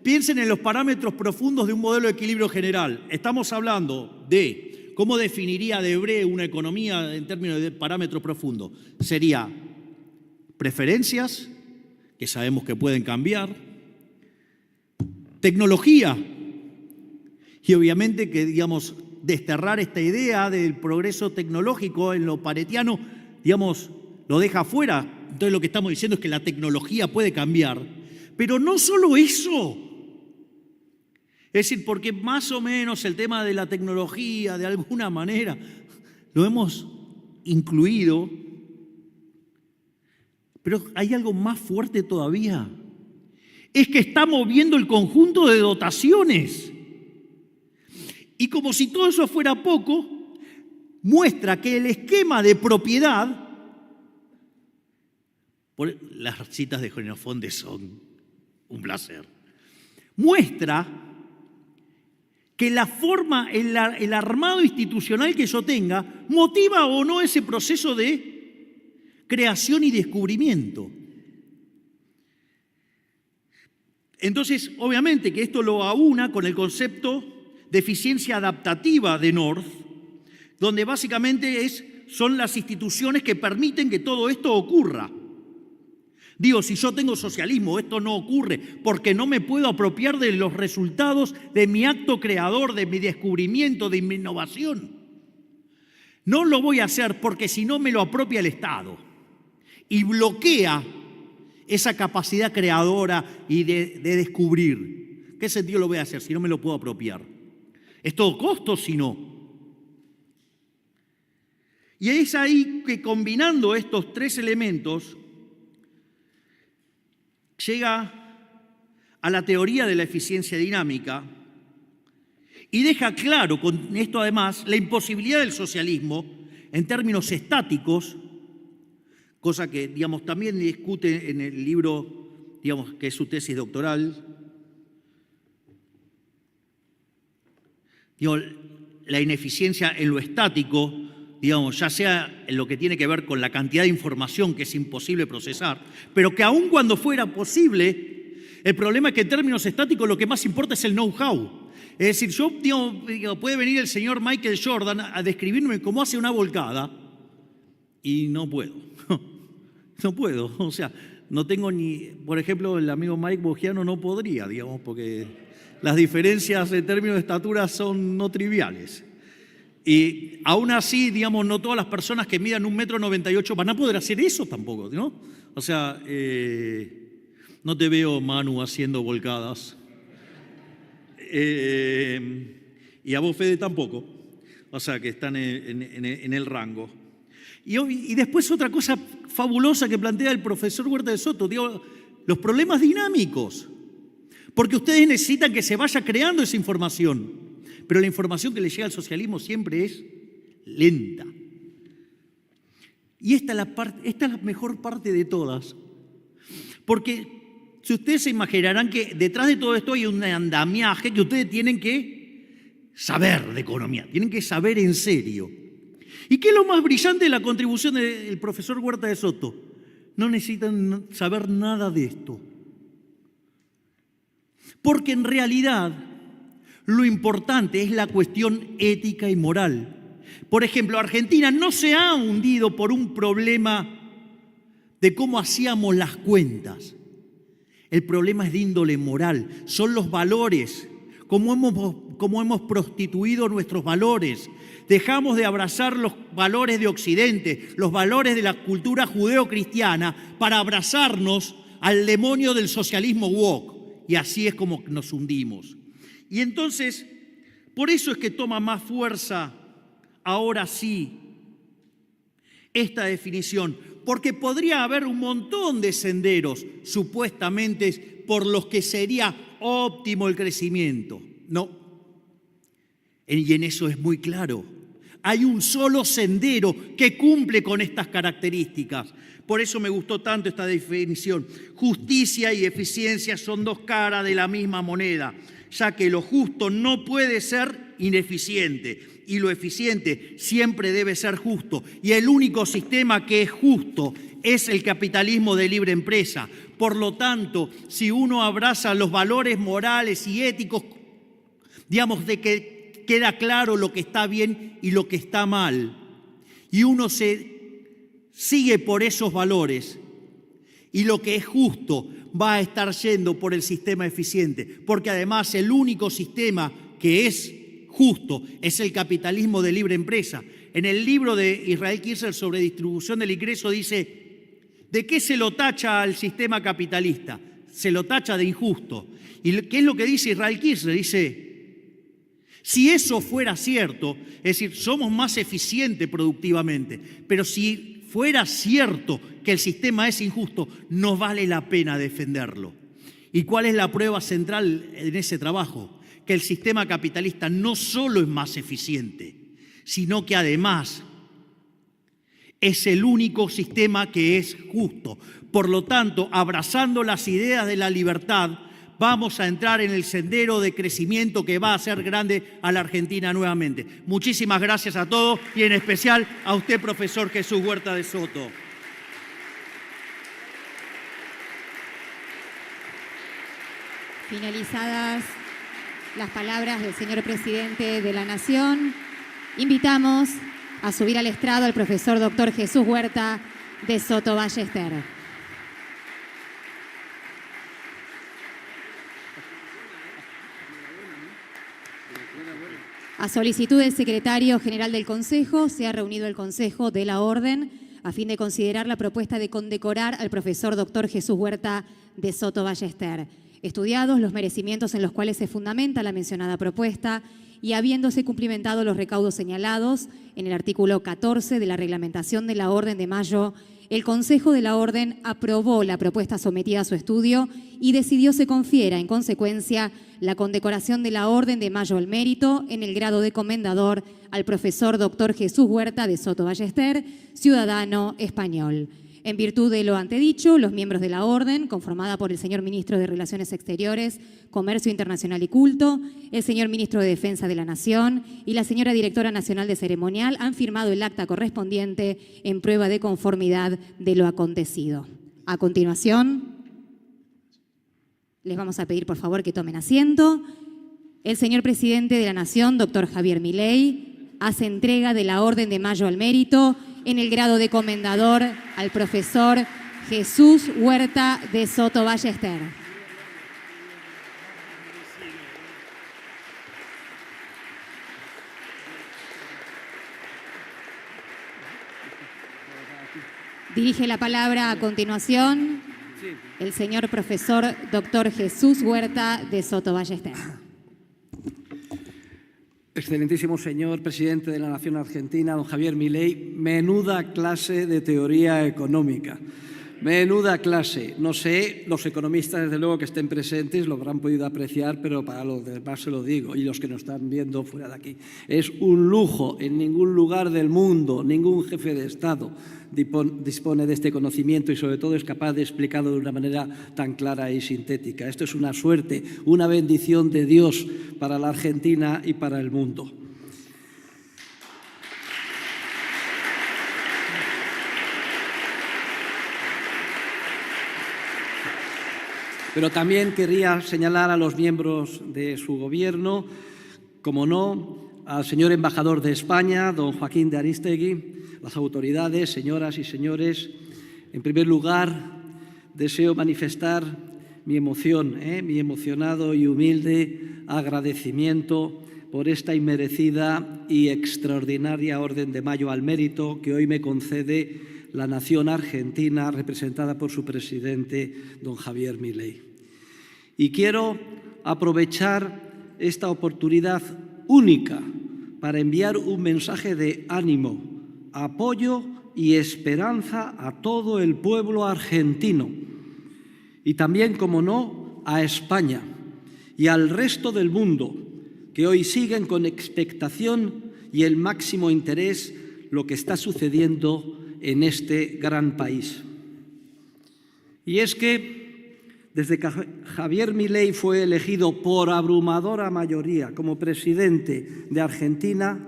piensen en los parámetros profundos de un modelo de equilibrio general. Estamos hablando de ¿cómo definiría Debré una economía en términos de parámetros profundos? Sería preferencias, que sabemos que pueden cambiar, tecnología, y obviamente que, digamos, desterrar esta idea del progreso tecnológico en lo paretiano, digamos, lo deja afuera. Entonces lo que estamos diciendo es que la tecnología puede cambiar, pero no solo eso. Es decir, porque más o menos el tema de la tecnología, de alguna manera, lo hemos incluido, pero hay algo más fuerte todavía. Es que está moviendo el conjunto de dotaciones. Y como si todo eso fuera poco, muestra que el esquema de propiedad, las citas de Jenofonte son un placer, muestra que la forma, el armado institucional que yo tenga, motiva o no ese proceso de creación y descubrimiento. Entonces, obviamente que esto lo aúna con el concepto de eficiencia adaptativa de North, donde básicamente son las instituciones que permiten que todo esto ocurra. Digo, si yo tengo socialismo, esto no ocurre porque no me puedo apropiar de los resultados de mi acto creador, de mi descubrimiento, de mi innovación. No lo voy a hacer porque si no me lo apropia el Estado y bloquea esa capacidad creadora y de descubrir. ¿Qué sentido lo voy a hacer si no me lo puedo apropiar? Es todo costo si no. Y es ahí que combinando estos tres elementos llega a la teoría de la eficiencia dinámica y deja claro con esto además la imposibilidad del socialismo en términos estáticos, cosa que, digamos, también discute en el libro, digamos, que es su tesis doctoral. Digo, la ineficiencia en lo estático, digamos, ya sea en lo que tiene que ver con la cantidad de información que es imposible procesar, pero que aun cuando fuera posible, el problema es que en términos estáticos lo que más importa es el know-how. Es decir, puede venir el señor Michael Jordan a describirme cómo hace una volcada y no puedo. No puedo. O sea, no tengo ni, por ejemplo, el amigo Mike Bogiano no podría, digamos, porque las diferencias en términos de estatura son no triviales. Y aún así, digamos, no todas las personas que midan 1,98 m van a poder hacer eso tampoco, ¿no? O sea, no te veo, Manu, haciendo volcadas. Y a vos, Fede, tampoco. O sea, que están en el rango. Y después otra cosa fabulosa que plantea el profesor Huerta de Soto, digo, los problemas dinámicos. Porque ustedes necesitan que se vaya creando esa información. Pero la información que le llega al socialismo siempre es lenta. Y esta es la mejor parte de todas. Porque si ustedes se imaginarán que detrás de todo esto hay un andamiaje que ustedes tienen que saber de economía, tienen que saber en serio. ¿Y qué es lo más brillante de la contribución del profesor Huerta de Soto? No necesitan saber nada de esto. Porque en realidad lo importante es la cuestión ética y moral. Por ejemplo, Argentina no se ha hundido por un problema de cómo hacíamos las cuentas. El problema es de índole moral, son los valores, cómo hemos prostituido nuestros valores. Dejamos de abrazar los valores de Occidente, los valores de la cultura judeo-cristiana, para abrazarnos al demonio del socialismo woke. Y así es como nos hundimos. Y entonces, por eso es que toma más fuerza ahora sí esta definición, porque podría haber un montón de senderos supuestamente por los que sería óptimo el crecimiento. No. Y en eso es muy claro. Hay un solo sendero que cumple con estas características. Por eso me gustó tanto esta definición. Justicia y eficiencia son dos caras de la misma moneda, ya que lo justo no puede ser ineficiente y lo eficiente siempre debe ser justo. Y el único sistema que es justo es el capitalismo de libre empresa. Por lo tanto, si uno abraza los valores morales y éticos, digamos, de que queda claro lo que está bien y lo que está mal, y uno se sigue por esos valores, y lo que es justo va a estar yendo por el sistema eficiente, porque además el único sistema que es justo es el capitalismo de libre empresa. En el libro de Israel Kirzler sobre distribución del ingreso dice, ¿de qué se lo tacha al sistema capitalista? Se lo tacha de injusto. ¿Y qué es lo que dice Israel Kirzler? Dice, si eso fuera cierto, es decir, somos más eficientes productivamente, pero si fuera cierto que el sistema es injusto, no vale la pena defenderlo. ¿Y cuál es la prueba central en ese trabajo? Que el sistema capitalista no solo es más eficiente, sino que además es el único sistema que es justo. Por lo tanto, abrazando las ideas de la libertad, vamos a entrar en el sendero de crecimiento que va a hacer grande a la Argentina nuevamente. Muchísimas gracias a todos y en especial a usted, profesor Jesús Huerta de Soto. Finalizadas las palabras del señor presidente de la Nación, invitamos a subir al estrado al profesor doctor Jesús Huerta de Soto Ballester. A solicitud del secretario general del Consejo, se ha reunido el Consejo de la Orden a fin de considerar la propuesta de condecorar al profesor doctor Jesús Huerta de Soto Ballester. Estudiados los merecimientos en los cuales se fundamenta la mencionada propuesta y habiéndose cumplimentado los recaudos señalados en el artículo 14 de la reglamentación de la Orden de mayo, el Consejo de la Orden aprobó la propuesta sometida a su estudio y decidió se confiera, en consecuencia, la condecoración de la Orden de Mayo al Mérito en el grado de comendador al profesor doctor Jesús Huerta de Soto Ballester, ciudadano español. En virtud de lo antedicho, los miembros de la Orden, conformada por el señor Ministro de Relaciones Exteriores, Comercio Internacional y Culto, el señor Ministro de Defensa de la Nación y la señora Directora Nacional de Ceremonial, han firmado el acta correspondiente en prueba de conformidad de lo acontecido. A continuación, les vamos a pedir por favor que tomen asiento. El señor Presidente de la Nación, doctor Javier Milei, hace entrega de la Orden de Mayo al Mérito en el grado de comendador al profesor Jesús Huerta de Soto Ballester. Dirige la palabra a continuación el señor profesor doctor Jesús Huerta de Soto Ballester. Excelentísimo señor presidente de la Nación Argentina, don Javier Milei, menuda clase de teoría económica. Menuda clase. No sé, los economistas, desde luego, que estén presentes lo habrán podido apreciar, pero para los demás se lo digo, y los que nos están viendo fuera de aquí. Es un lujo. En ningún lugar del mundo, ningún jefe de Estado dispone de este conocimiento y, sobre todo, es capaz de explicarlo de una manera tan clara y sintética. Esto es una suerte, una bendición de Dios para la Argentina y para el mundo. Pero también querría señalar a los miembros de su gobierno, como no, al señor embajador de España, don Joaquín de Aristegui, las autoridades, señoras y señores. En primer lugar, deseo manifestar mi emoción, mi emocionado y humilde agradecimiento por esta inmerecida y extraordinaria Orden de Mayo al Mérito que hoy me concede la nación argentina, representada por su presidente, don Javier Milei. Y quiero aprovechar esta oportunidad única para enviar un mensaje de ánimo, apoyo y esperanza a todo el pueblo argentino y también, como no, a España y al resto del mundo, que hoy siguen con expectación y el máximo interés lo que está sucediendo en este gran país. Y es que desde que Javier Milei fue elegido por abrumadora mayoría como presidente de Argentina,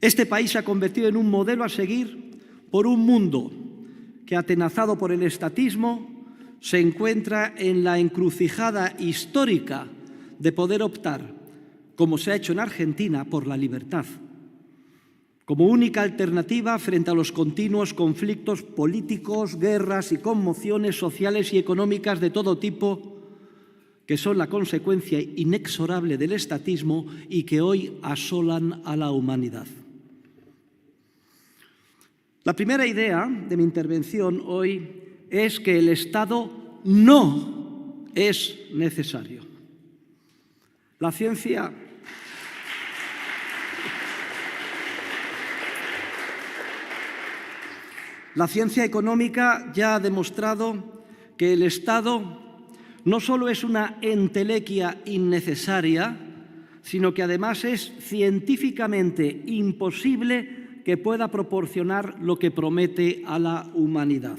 este país se ha convertido en un modelo a seguir por un mundo que, atenazado por el estatismo, se encuentra en la encrucijada histórica de poder optar, como se ha hecho en Argentina, por la libertad, como única alternativa frente a los continuos conflictos políticos, guerras y conmociones sociales y económicas de todo tipo que son la consecuencia inexorable del estatismo y que hoy asolan a la humanidad. La primera idea de mi intervención hoy es que el Estado no es necesario. La ciencia económica ya ha demostrado que el Estado no solo es una entelequia innecesaria, sino que además es científicamente imposible que pueda proporcionar lo que promete a la humanidad.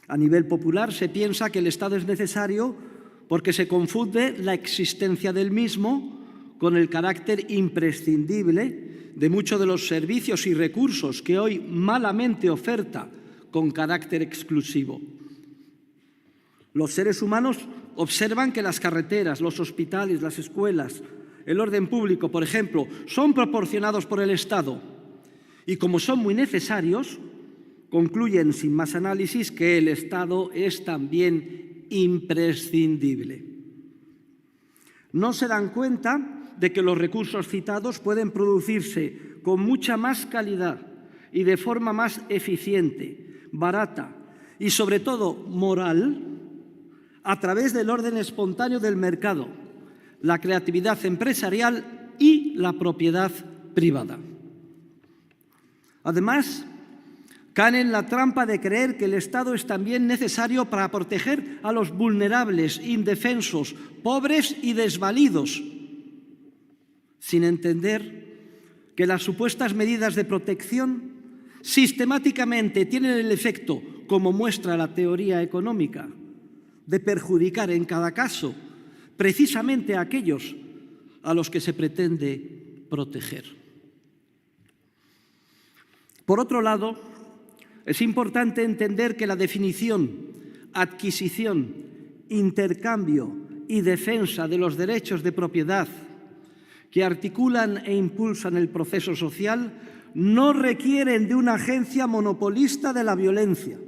A nivel popular se piensa que el Estado es necesario porque se confunde la existencia del mismo con el carácter imprescindible de muchos de los servicios y recursos que hoy malamente oferta con carácter exclusivo. Los seres humanos observan que las carreteras, los hospitales, las escuelas, el orden público, por ejemplo, son proporcionados por el Estado y, como son muy necesarios, concluyen sin más análisis que el Estado es también imprescindible. No se dan cuenta de que los recursos citados pueden producirse con mucha más calidad y de forma más eficiente, barata y, sobre todo, moral, a través del orden espontáneo del mercado, la creatividad empresarial y la propiedad privada. Además, caen en la trampa de creer que el Estado es también necesario para proteger a los vulnerables, indefensos, pobres y desvalidos, sin entender que las supuestas medidas de protección sistemáticamente tienen el efecto, como muestra la teoría económica, de perjudicar en cada caso precisamente a aquellos a los que se pretende proteger. Por otro lado, es importante entender que la definición, adquisición, intercambio y defensa de los derechos de propiedad que articulan e impulsan el proceso social no requieren de una agencia monopolista de la violencia.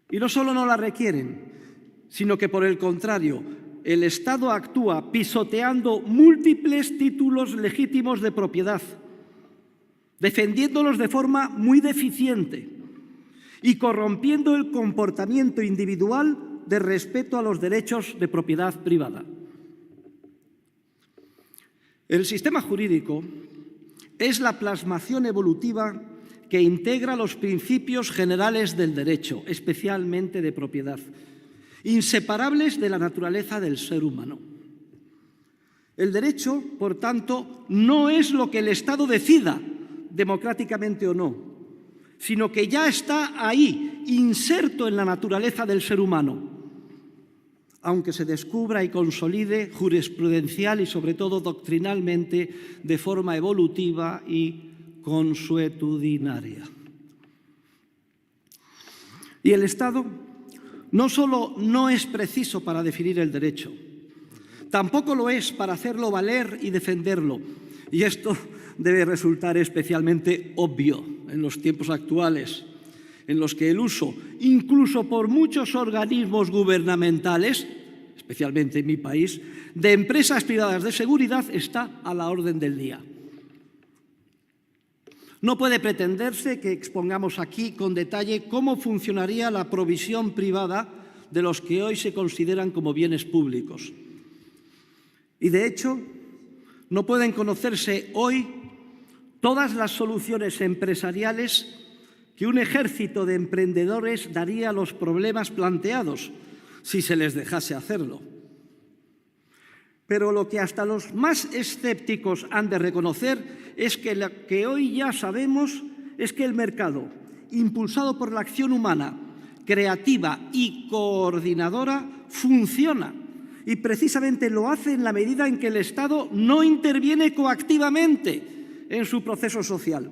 Y no solo no la requieren, sino que, por el contrario, el Estado actúa pisoteando múltiples títulos legítimos de propiedad, defendiéndolos de forma muy deficiente y corrompiendo el comportamiento individual de respeto a los derechos de propiedad privada. El sistema jurídico es la plasmación evolutiva que integra los principios generales del derecho, especialmente de propiedad, inseparables de la naturaleza del ser humano. El derecho, por tanto, no es lo que el Estado decida, democráticamente o no, sino que ya está ahí, inserto en la naturaleza del ser humano, aunque se descubra y consolide jurisprudencial y, sobre todo, doctrinalmente, de forma evolutiva y consuetudinaria. Y el Estado no solo no es preciso para definir el derecho, tampoco lo es para hacerlo valer y defenderlo. Y esto debe resultar especialmente obvio en los tiempos actuales, en los que el uso, incluso por muchos organismos gubernamentales, especialmente en mi país, de empresas privadas de seguridad está a la orden del día. No puede pretenderse que expongamos aquí con detalle cómo funcionaría la provisión privada de los que hoy se consideran como bienes públicos. Y, de hecho, no pueden conocerse hoy todas las soluciones empresariales que un ejército de emprendedores daría a los problemas planteados si se les dejase hacerlo. Pero lo que hasta los más escépticos han de reconocer es que lo que hoy ya sabemos es que el mercado, impulsado por la acción humana, creativa y coordinadora, funciona. Y precisamente lo hace en la medida en que el Estado no interviene coactivamente en su proceso social.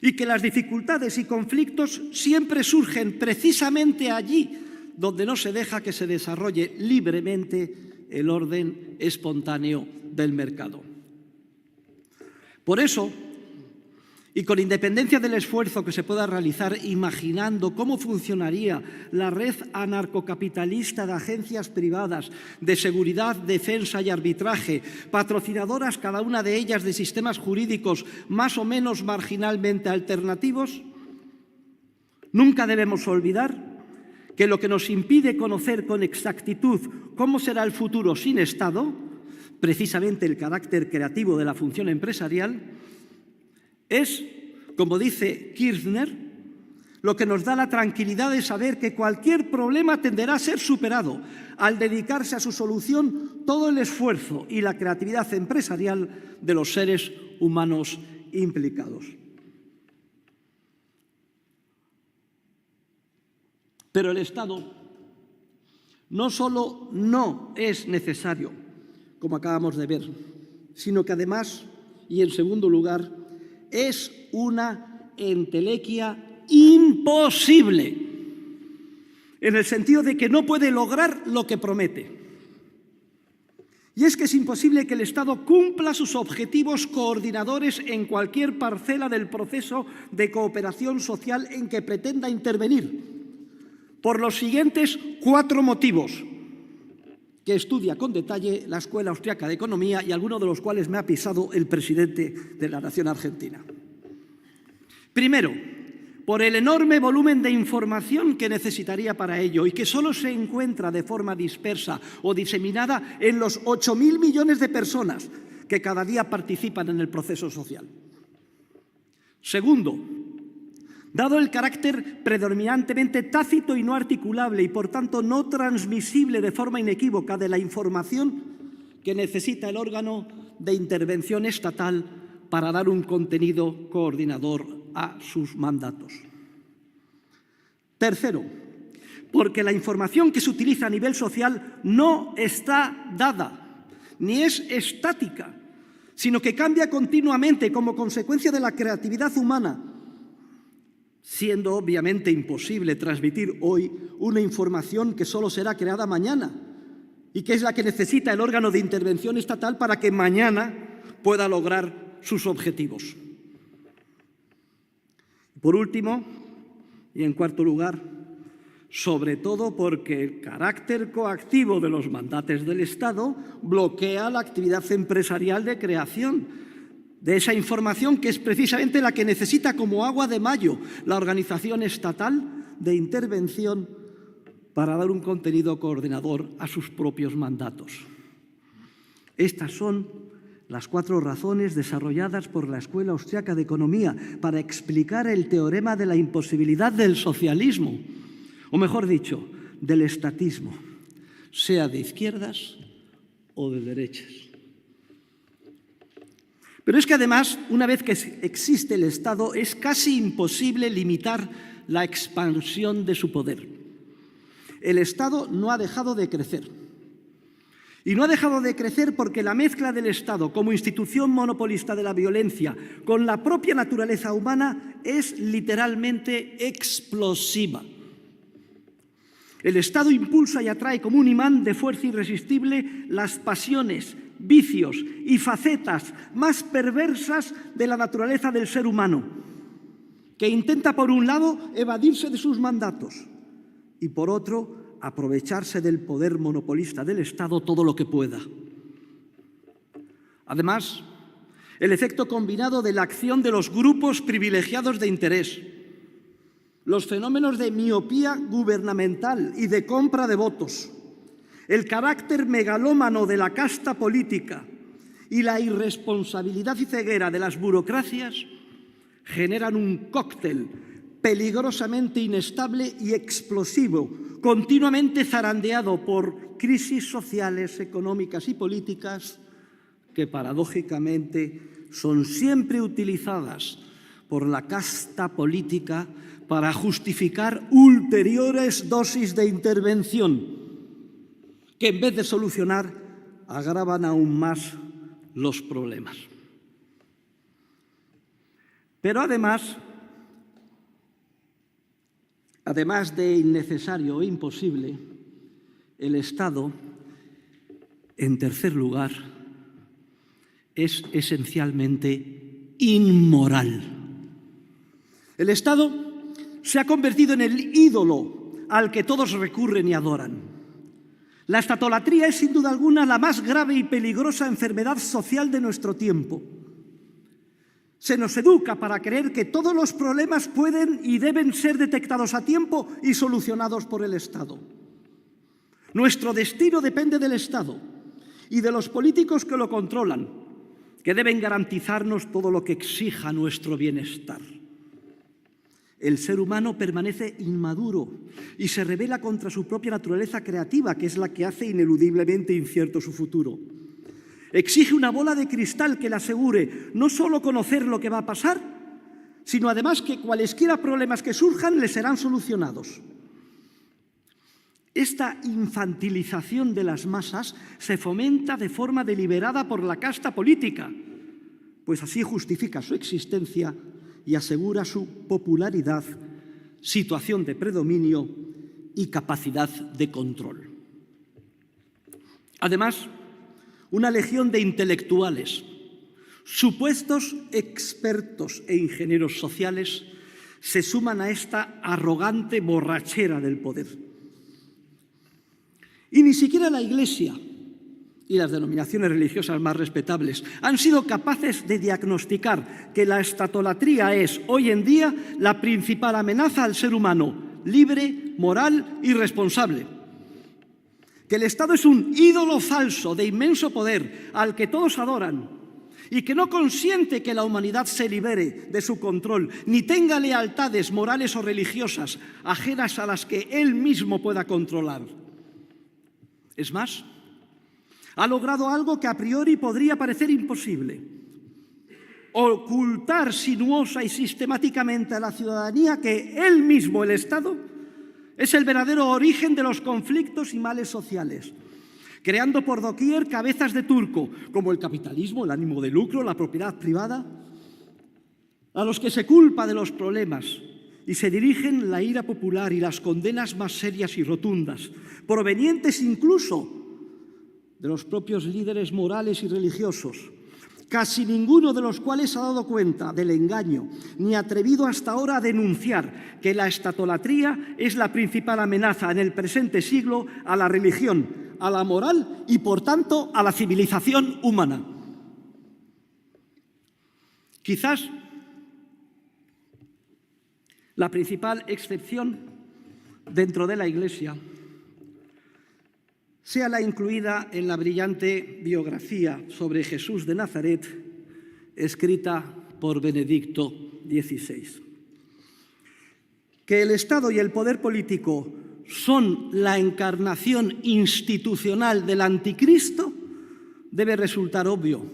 Y que las dificultades y conflictos siempre surgen precisamente allí donde no se deja que se desarrolle libremente el orden espontáneo del mercado. Por eso, y con independencia del esfuerzo que se pueda realizar imaginando cómo funcionaría la red anarcocapitalista de agencias privadas de seguridad, defensa y arbitraje, patrocinadoras cada una de ellas de sistemas jurídicos más o menos marginalmente alternativos, nunca debemos olvidar que lo que nos impide conocer con exactitud cómo será el futuro sin Estado, precisamente el carácter creativo de la función empresarial, es, como dice Kirchner, lo que nos da la tranquilidad de saber que cualquier problema tenderá a ser superado al dedicarse a su solución todo el esfuerzo y la creatividad empresarial de los seres humanos implicados. Pero el Estado no solo no es necesario, como acabamos de ver, sino que además, y en segundo lugar, es una entelequia imposible, en el sentido de que no puede lograr lo que promete. Y es que es imposible que el Estado cumpla sus objetivos coordinadores en cualquier parcela del proceso de cooperación social en que pretenda intervenir, por los siguientes 4 motivos que estudia con detalle la Escuela Austriaca de Economía y algunos de los cuales me ha pisado el presidente de la Nación Argentina. Primero, por el enorme volumen de información que necesitaría para ello y que solo se encuentra de forma dispersa o diseminada en los 8.000 millones de personas que cada día participan en el proceso social. Segundo, dado el carácter predominantemente tácito y no articulable y, por tanto, no transmisible de forma inequívoca de la información que necesita el órgano de intervención estatal para dar un contenido coordinador a sus mandatos. Tercero, porque la información que se utiliza a nivel social no está dada, ni es estática, sino que cambia continuamente como consecuencia de la creatividad humana, siendo obviamente imposible transmitir hoy una información que solo será creada mañana y que es la que necesita el órgano de intervención estatal para que mañana pueda lograr sus objetivos. Por último, y en cuarto lugar, sobre todo porque el carácter coactivo de los mandatos del Estado bloquea la actividad empresarial de creación de esa información que es precisamente la que necesita como agua de mayo la organización estatal de intervención para dar un contenido coordinador a sus propios mandatos. Estas son las 4 razones desarrolladas por la Escuela Austriaca de Economía para explicar el teorema de la imposibilidad del socialismo, o mejor dicho, del estatismo, sea de izquierdas o de derechas. Pero es que además, una vez que existe el Estado, es casi imposible limitar la expansión de su poder. El Estado no ha dejado de crecer. Y no ha dejado de crecer porque la mezcla del Estado como institución monopolista de la violencia con la propia naturaleza humana es literalmente explosiva. El Estado impulsa y atrae como un imán de fuerza irresistible las pasiones, vicios y facetas más perversas de la naturaleza del ser humano, que intenta, por un lado, evadirse de sus mandatos y, por otro, aprovecharse del poder monopolista del Estado todo lo que pueda. Además, el efecto combinado de la acción de los grupos privilegiados de interés, los fenómenos de miopía gubernamental y de compra de votos, el carácter megalómano de la casta política y la irresponsabilidad y ceguera de las burocracias generan un cóctel peligrosamente inestable y explosivo, continuamente zarandeado por crisis sociales, económicas y políticas que paradójicamente son siempre utilizadas por la casta política para justificar ulteriores dosis de intervención que en vez de solucionar agravan aún más los problemas. Pero además de innecesario o imposible, el Estado, en tercer lugar, es esencialmente inmoral. El Estado se ha convertido en el ídolo al que todos recurren y adoran. La estatolatría es sin duda alguna la más grave y peligrosa enfermedad social de nuestro tiempo. Se nos educa para creer que todos los problemas pueden y deben ser detectados a tiempo y solucionados por el Estado. Nuestro destino depende del Estado y de los políticos que lo controlan, que deben garantizarnos todo lo que exija nuestro bienestar. El ser humano permanece inmaduro y se rebela contra su propia naturaleza creativa, que es la que hace ineludiblemente incierto su futuro. Exige una bola de cristal que le asegure no solo conocer lo que va a pasar, sino además que cualesquiera problemas que surjan le serán solucionados. Esta infantilización de las masas se fomenta de forma deliberada por la casta política, pues así justifica su existencia y asegura su popularidad, situación de predominio y capacidad de control. Además, una legión de intelectuales, supuestos expertos e ingenieros sociales, se suman a esta arrogante borrachera del poder. Y ni siquiera la Iglesia y las denominaciones religiosas más respetables han sido capaces de diagnosticar que la estatolatría es, hoy en día, la principal amenaza al ser humano, libre, moral y responsable. Que el Estado es un ídolo falso de inmenso poder al que todos adoran y que no consiente que la humanidad se libere de su control ni tenga lealtades morales o religiosas ajenas a las que él mismo pueda controlar. Es más, ha logrado algo que a priori podría parecer imposible: ocultar sinuosa y sistemáticamente a la ciudadanía que él mismo, el Estado, es el verdadero origen de los conflictos y males sociales, creando por doquier cabezas de turco, como el capitalismo, el ánimo de lucro, la propiedad privada, a los que se culpa de los problemas y se dirigen la ira popular y las condenas más serias y rotundas, provenientes incluso de los propios líderes morales y religiosos, casi ninguno de los cuales ha dado cuenta del engaño ni ha atrevido hasta ahora a denunciar que la estatolatría es la principal amenaza en el presente siglo a la religión, a la moral y, por tanto, a la civilización humana. Quizás la principal excepción dentro de la Iglesia sea la incluida en la brillante biografía sobre Jesús de Nazaret, escrita por Benedicto XVI. Que el Estado y el poder político son la encarnación institucional del anticristo debe resultar obvio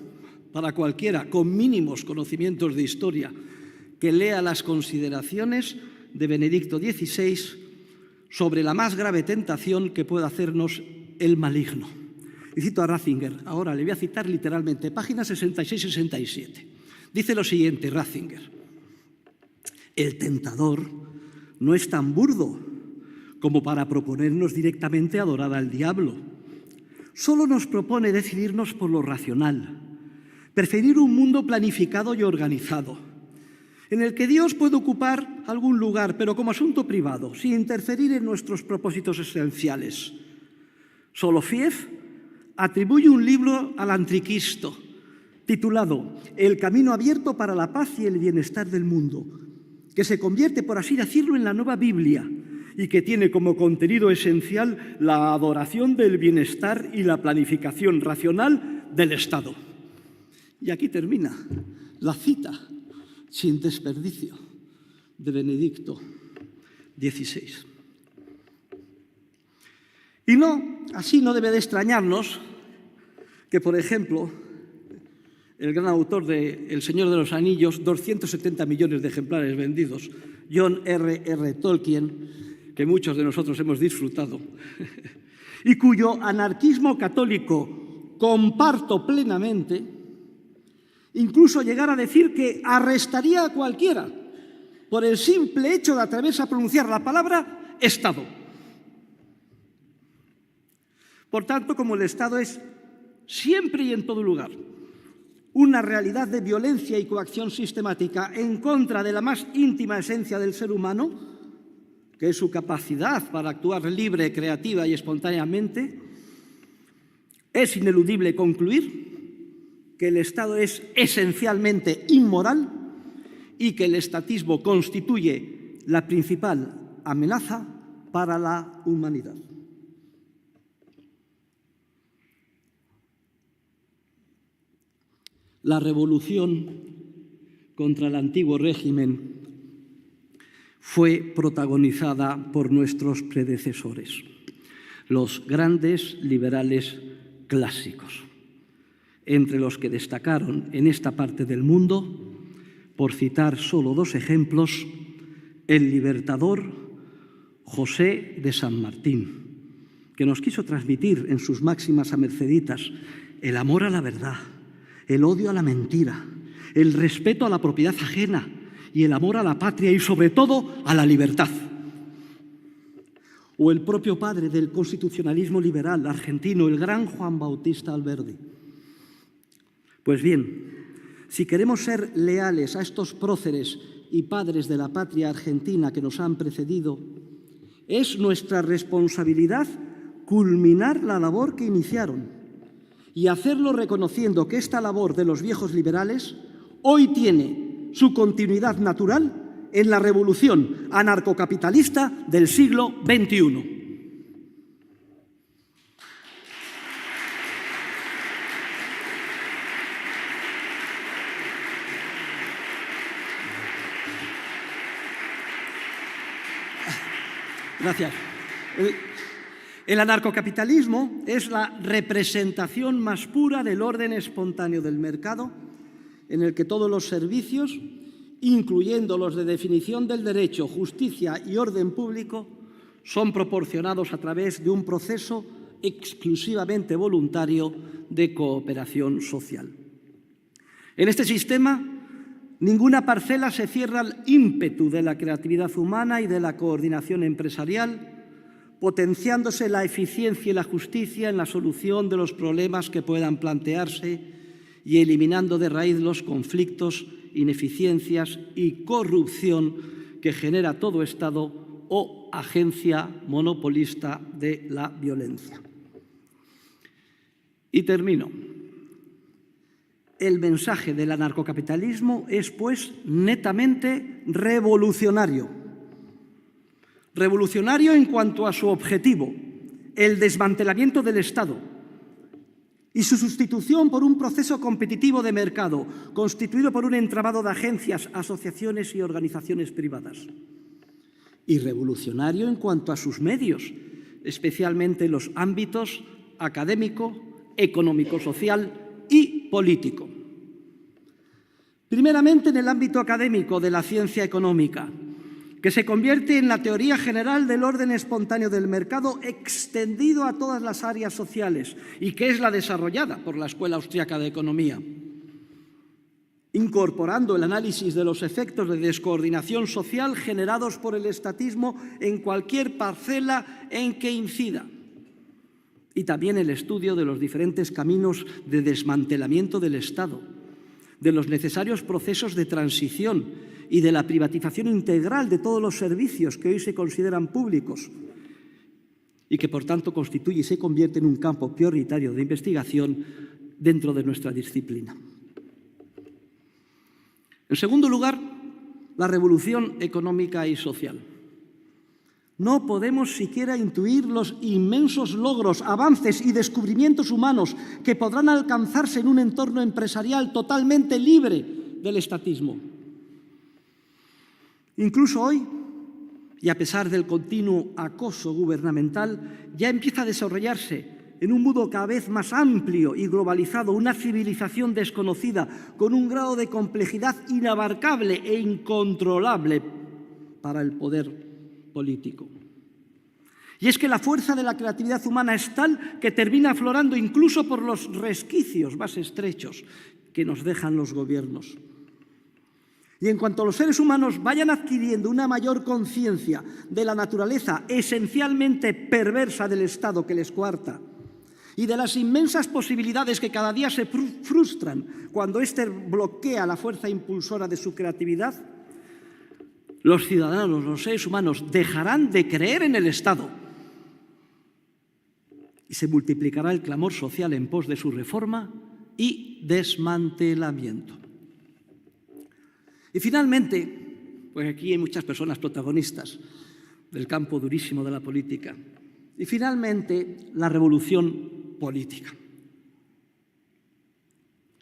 para cualquiera con mínimos conocimientos de historia que lea las consideraciones de Benedicto XVI sobre la más grave tentación que puede hacernos el maligno. Y cito a Ratzinger, ahora le voy a citar literalmente, páginas 66-67. Dice lo siguiente Ratzinger: el tentador no es tan burdo como para proponernos directamente adorar al diablo. Solo nos propone decidirnos por lo racional, preferir un mundo planificado y organizado, en el que Dios puede ocupar algún lugar, pero como asunto privado, sin interferir en nuestros propósitos esenciales. Soloviev atribuye un libro al anticristo titulado El camino abierto para la paz y el bienestar del mundo, que se convierte, por así decirlo, en la nueva Biblia y que tiene como contenido esencial la adoración del bienestar y la planificación racional del Estado. Y aquí termina la cita sin desperdicio de Benedicto XVI. Y así no debe de extrañarnos que, por ejemplo, el gran autor de El Señor de los Anillos, 270 millones de ejemplares vendidos, John R.R. Tolkien, que muchos de nosotros hemos disfrutado, y cuyo anarquismo católico comparto plenamente, incluso llegar a decir que arrestaría a cualquiera por el simple hecho de atreverse a pronunciar la palabra Estado. Por tanto, como el Estado es siempre y en todo lugar una realidad de violencia y coacción sistemática en contra de la más íntima esencia del ser humano, que es su capacidad para actuar libre, creativa y espontáneamente, es ineludible concluir que el Estado es esencialmente inmoral y que el estatismo constituye la principal amenaza para la humanidad. La revolución contra el antiguo régimen fue protagonizada por nuestros predecesores, los grandes liberales clásicos, entre los que destacaron en esta parte del mundo, por citar solo dos ejemplos, el libertador José de San Martín, que nos quiso transmitir en sus máximas a Merceditas el amor a la verdad, el odio a la mentira, el respeto a la propiedad ajena y el amor a la patria y, sobre todo, a la libertad. O el propio padre del constitucionalismo liberal argentino, el gran Juan Bautista Alberdi. Pues bien, si queremos ser leales a estos próceres y padres de la patria argentina que nos han precedido, es nuestra responsabilidad culminar la labor que iniciaron y hacerlo reconociendo que esta labor de los viejos liberales hoy tiene su continuidad natural en la revolución anarcocapitalista del siglo XXI. Gracias. El anarcocapitalismo es la representación más pura del orden espontáneo del mercado, en el que todos los servicios, incluyendo los de definición del derecho, justicia y orden público, son proporcionados a través de un proceso exclusivamente voluntario de cooperación social. En este sistema, ninguna parcela se cierra al ímpetu de la creatividad humana y de la coordinación empresarial, potenciándose la eficiencia y la justicia en la solución de los problemas que puedan plantearse y eliminando de raíz los conflictos, ineficiencias y corrupción que genera todo Estado o agencia monopolista de la violencia. Y termino. El mensaje del anarcocapitalismo es, pues, netamente revolucionario. Revolucionario en cuanto a su objetivo, el desmantelamiento del Estado y su sustitución por un proceso competitivo de mercado constituido por un entramado de agencias, asociaciones y organizaciones privadas. Y revolucionario en cuanto a sus medios, especialmente en los ámbitos académico, económico-social y político. Primeramente, en el ámbito académico de la ciencia económica, que se convierte en la teoría general del orden espontáneo del mercado extendido a todas las áreas sociales y que es la desarrollada por la Escuela Austriaca de Economía, incorporando el análisis de los efectos de descoordinación social generados por el estatismo en cualquier parcela en que incida, y también el estudio de los diferentes caminos de desmantelamiento del Estado, de los necesarios procesos de transición y de la privatización integral de todos los servicios que hoy se consideran públicos y que, por tanto, constituye y se convierte en un campo prioritario de investigación dentro de nuestra disciplina. En segundo lugar, la revolución económica y social. No podemos siquiera intuir los inmensos logros, avances y descubrimientos humanos que podrán alcanzarse en un entorno empresarial totalmente libre del estatismo. Incluso hoy, y a pesar del continuo acoso gubernamental, ya empieza a desarrollarse en un mundo cada vez más amplio y globalizado una civilización desconocida con un grado de complejidad inabarcable e incontrolable para el poder político. Y es que la fuerza de la creatividad humana es tal que termina aflorando incluso por los resquicios más estrechos que nos dejan los gobiernos. Y en cuanto los seres humanos vayan adquiriendo una mayor conciencia de la naturaleza esencialmente perversa del Estado que les coarta y de las inmensas posibilidades que cada día se frustran cuando éste bloquea la fuerza impulsora de su creatividad, los ciudadanos, los seres humanos, dejarán de creer en el Estado y se multiplicará el clamor social en pos de su reforma y desmantelamiento. Y finalmente, pues aquí hay muchas personas protagonistas del campo durísimo de la política. Y finalmente, la revolución política.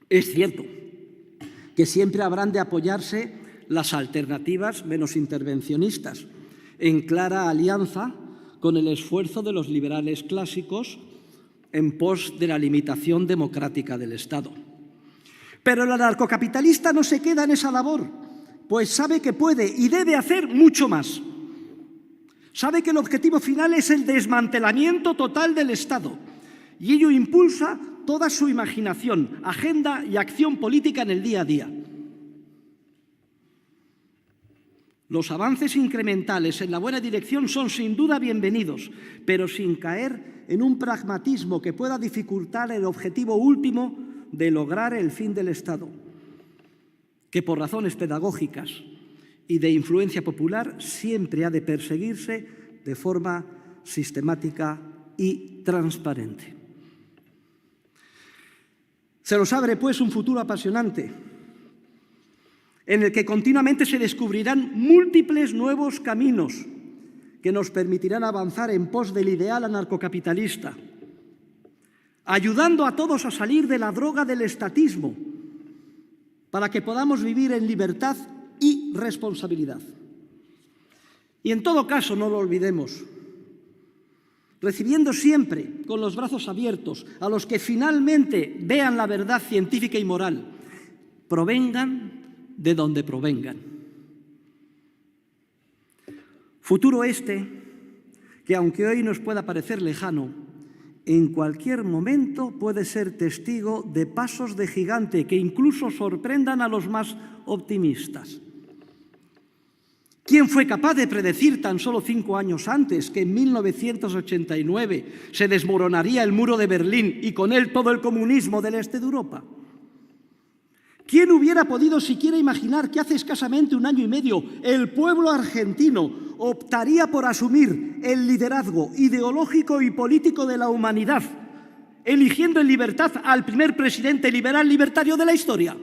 Es cierto que siempre habrán de apoyarse las alternativas menos intervencionistas, en clara alianza con el esfuerzo de los liberales clásicos en pos de la limitación democrática del Estado. Pero el anarcocapitalista no se queda en esa labor, pues sabe que puede y debe hacer mucho más. Sabe que el objetivo final es el desmantelamiento total del Estado y ello impulsa toda su imaginación, agenda y acción política en el día a día. Los avances incrementales en la buena dirección son sin duda bienvenidos, pero sin caer en un pragmatismo que pueda dificultar el objetivo último de lograr el fin del Estado, que por razones pedagógicas y de influencia popular siempre ha de perseguirse de forma sistemática y transparente. Se nos abre, pues, un futuro apasionante, en el que continuamente se descubrirán múltiples nuevos caminos que nos permitirán avanzar en pos del ideal anarcocapitalista, ayudando a todos a salir de la droga del estatismo, para que podamos vivir en libertad y responsabilidad. Y en todo caso, no lo olvidemos, recibiendo siempre con los brazos abiertos a los que finalmente vean la verdad científica y moral provengan de donde provengan. Futuro este, que aunque hoy nos pueda parecer lejano, en cualquier momento puede ser testigo de pasos de gigante que incluso sorprendan a los más optimistas. ¿Quién fue capaz de predecir tan solo 5 años antes que en 1989 se desmoronaría el muro de Berlín y con él todo el comunismo del este de Europa? ¿Quién hubiera podido siquiera imaginar que hace escasamente 1 año y medio el pueblo argentino optaría por asumir el liderazgo ideológico y político de la humanidad, eligiendo en libertad al primer presidente liberal libertario de la historia?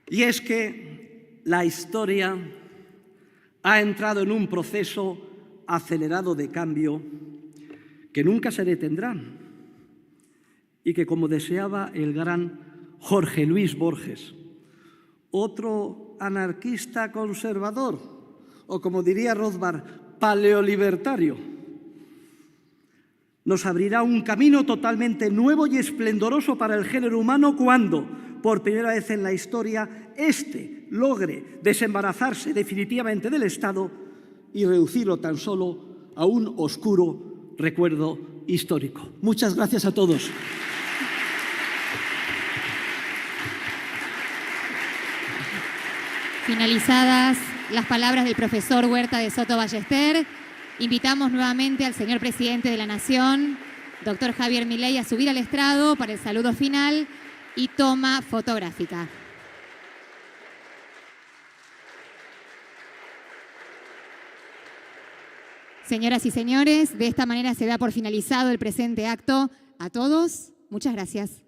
Y es que la historia ha entrado en un proceso acelerado de cambio que nunca se detendrá y que, como deseaba el gran Jorge Luis Borges, otro anarquista conservador, o como diría Rothbard, paleolibertario, nos abrirá un camino totalmente nuevo y esplendoroso para el género humano cuando, por primera vez en la historia, éste logre desembarazarse definitivamente del Estado y reducirlo tan solo a un oscuro recuerdo histórico. Muchas gracias a todos. Finalizadas las palabras del profesor Huerta de Soto Ballester, invitamos nuevamente al señor presidente de la Nación, doctor Javier Milei, a subir al estrado para el saludo final y toma fotográfica. Señoras y señores, de esta manera se da por finalizado el presente acto. A todos, muchas gracias.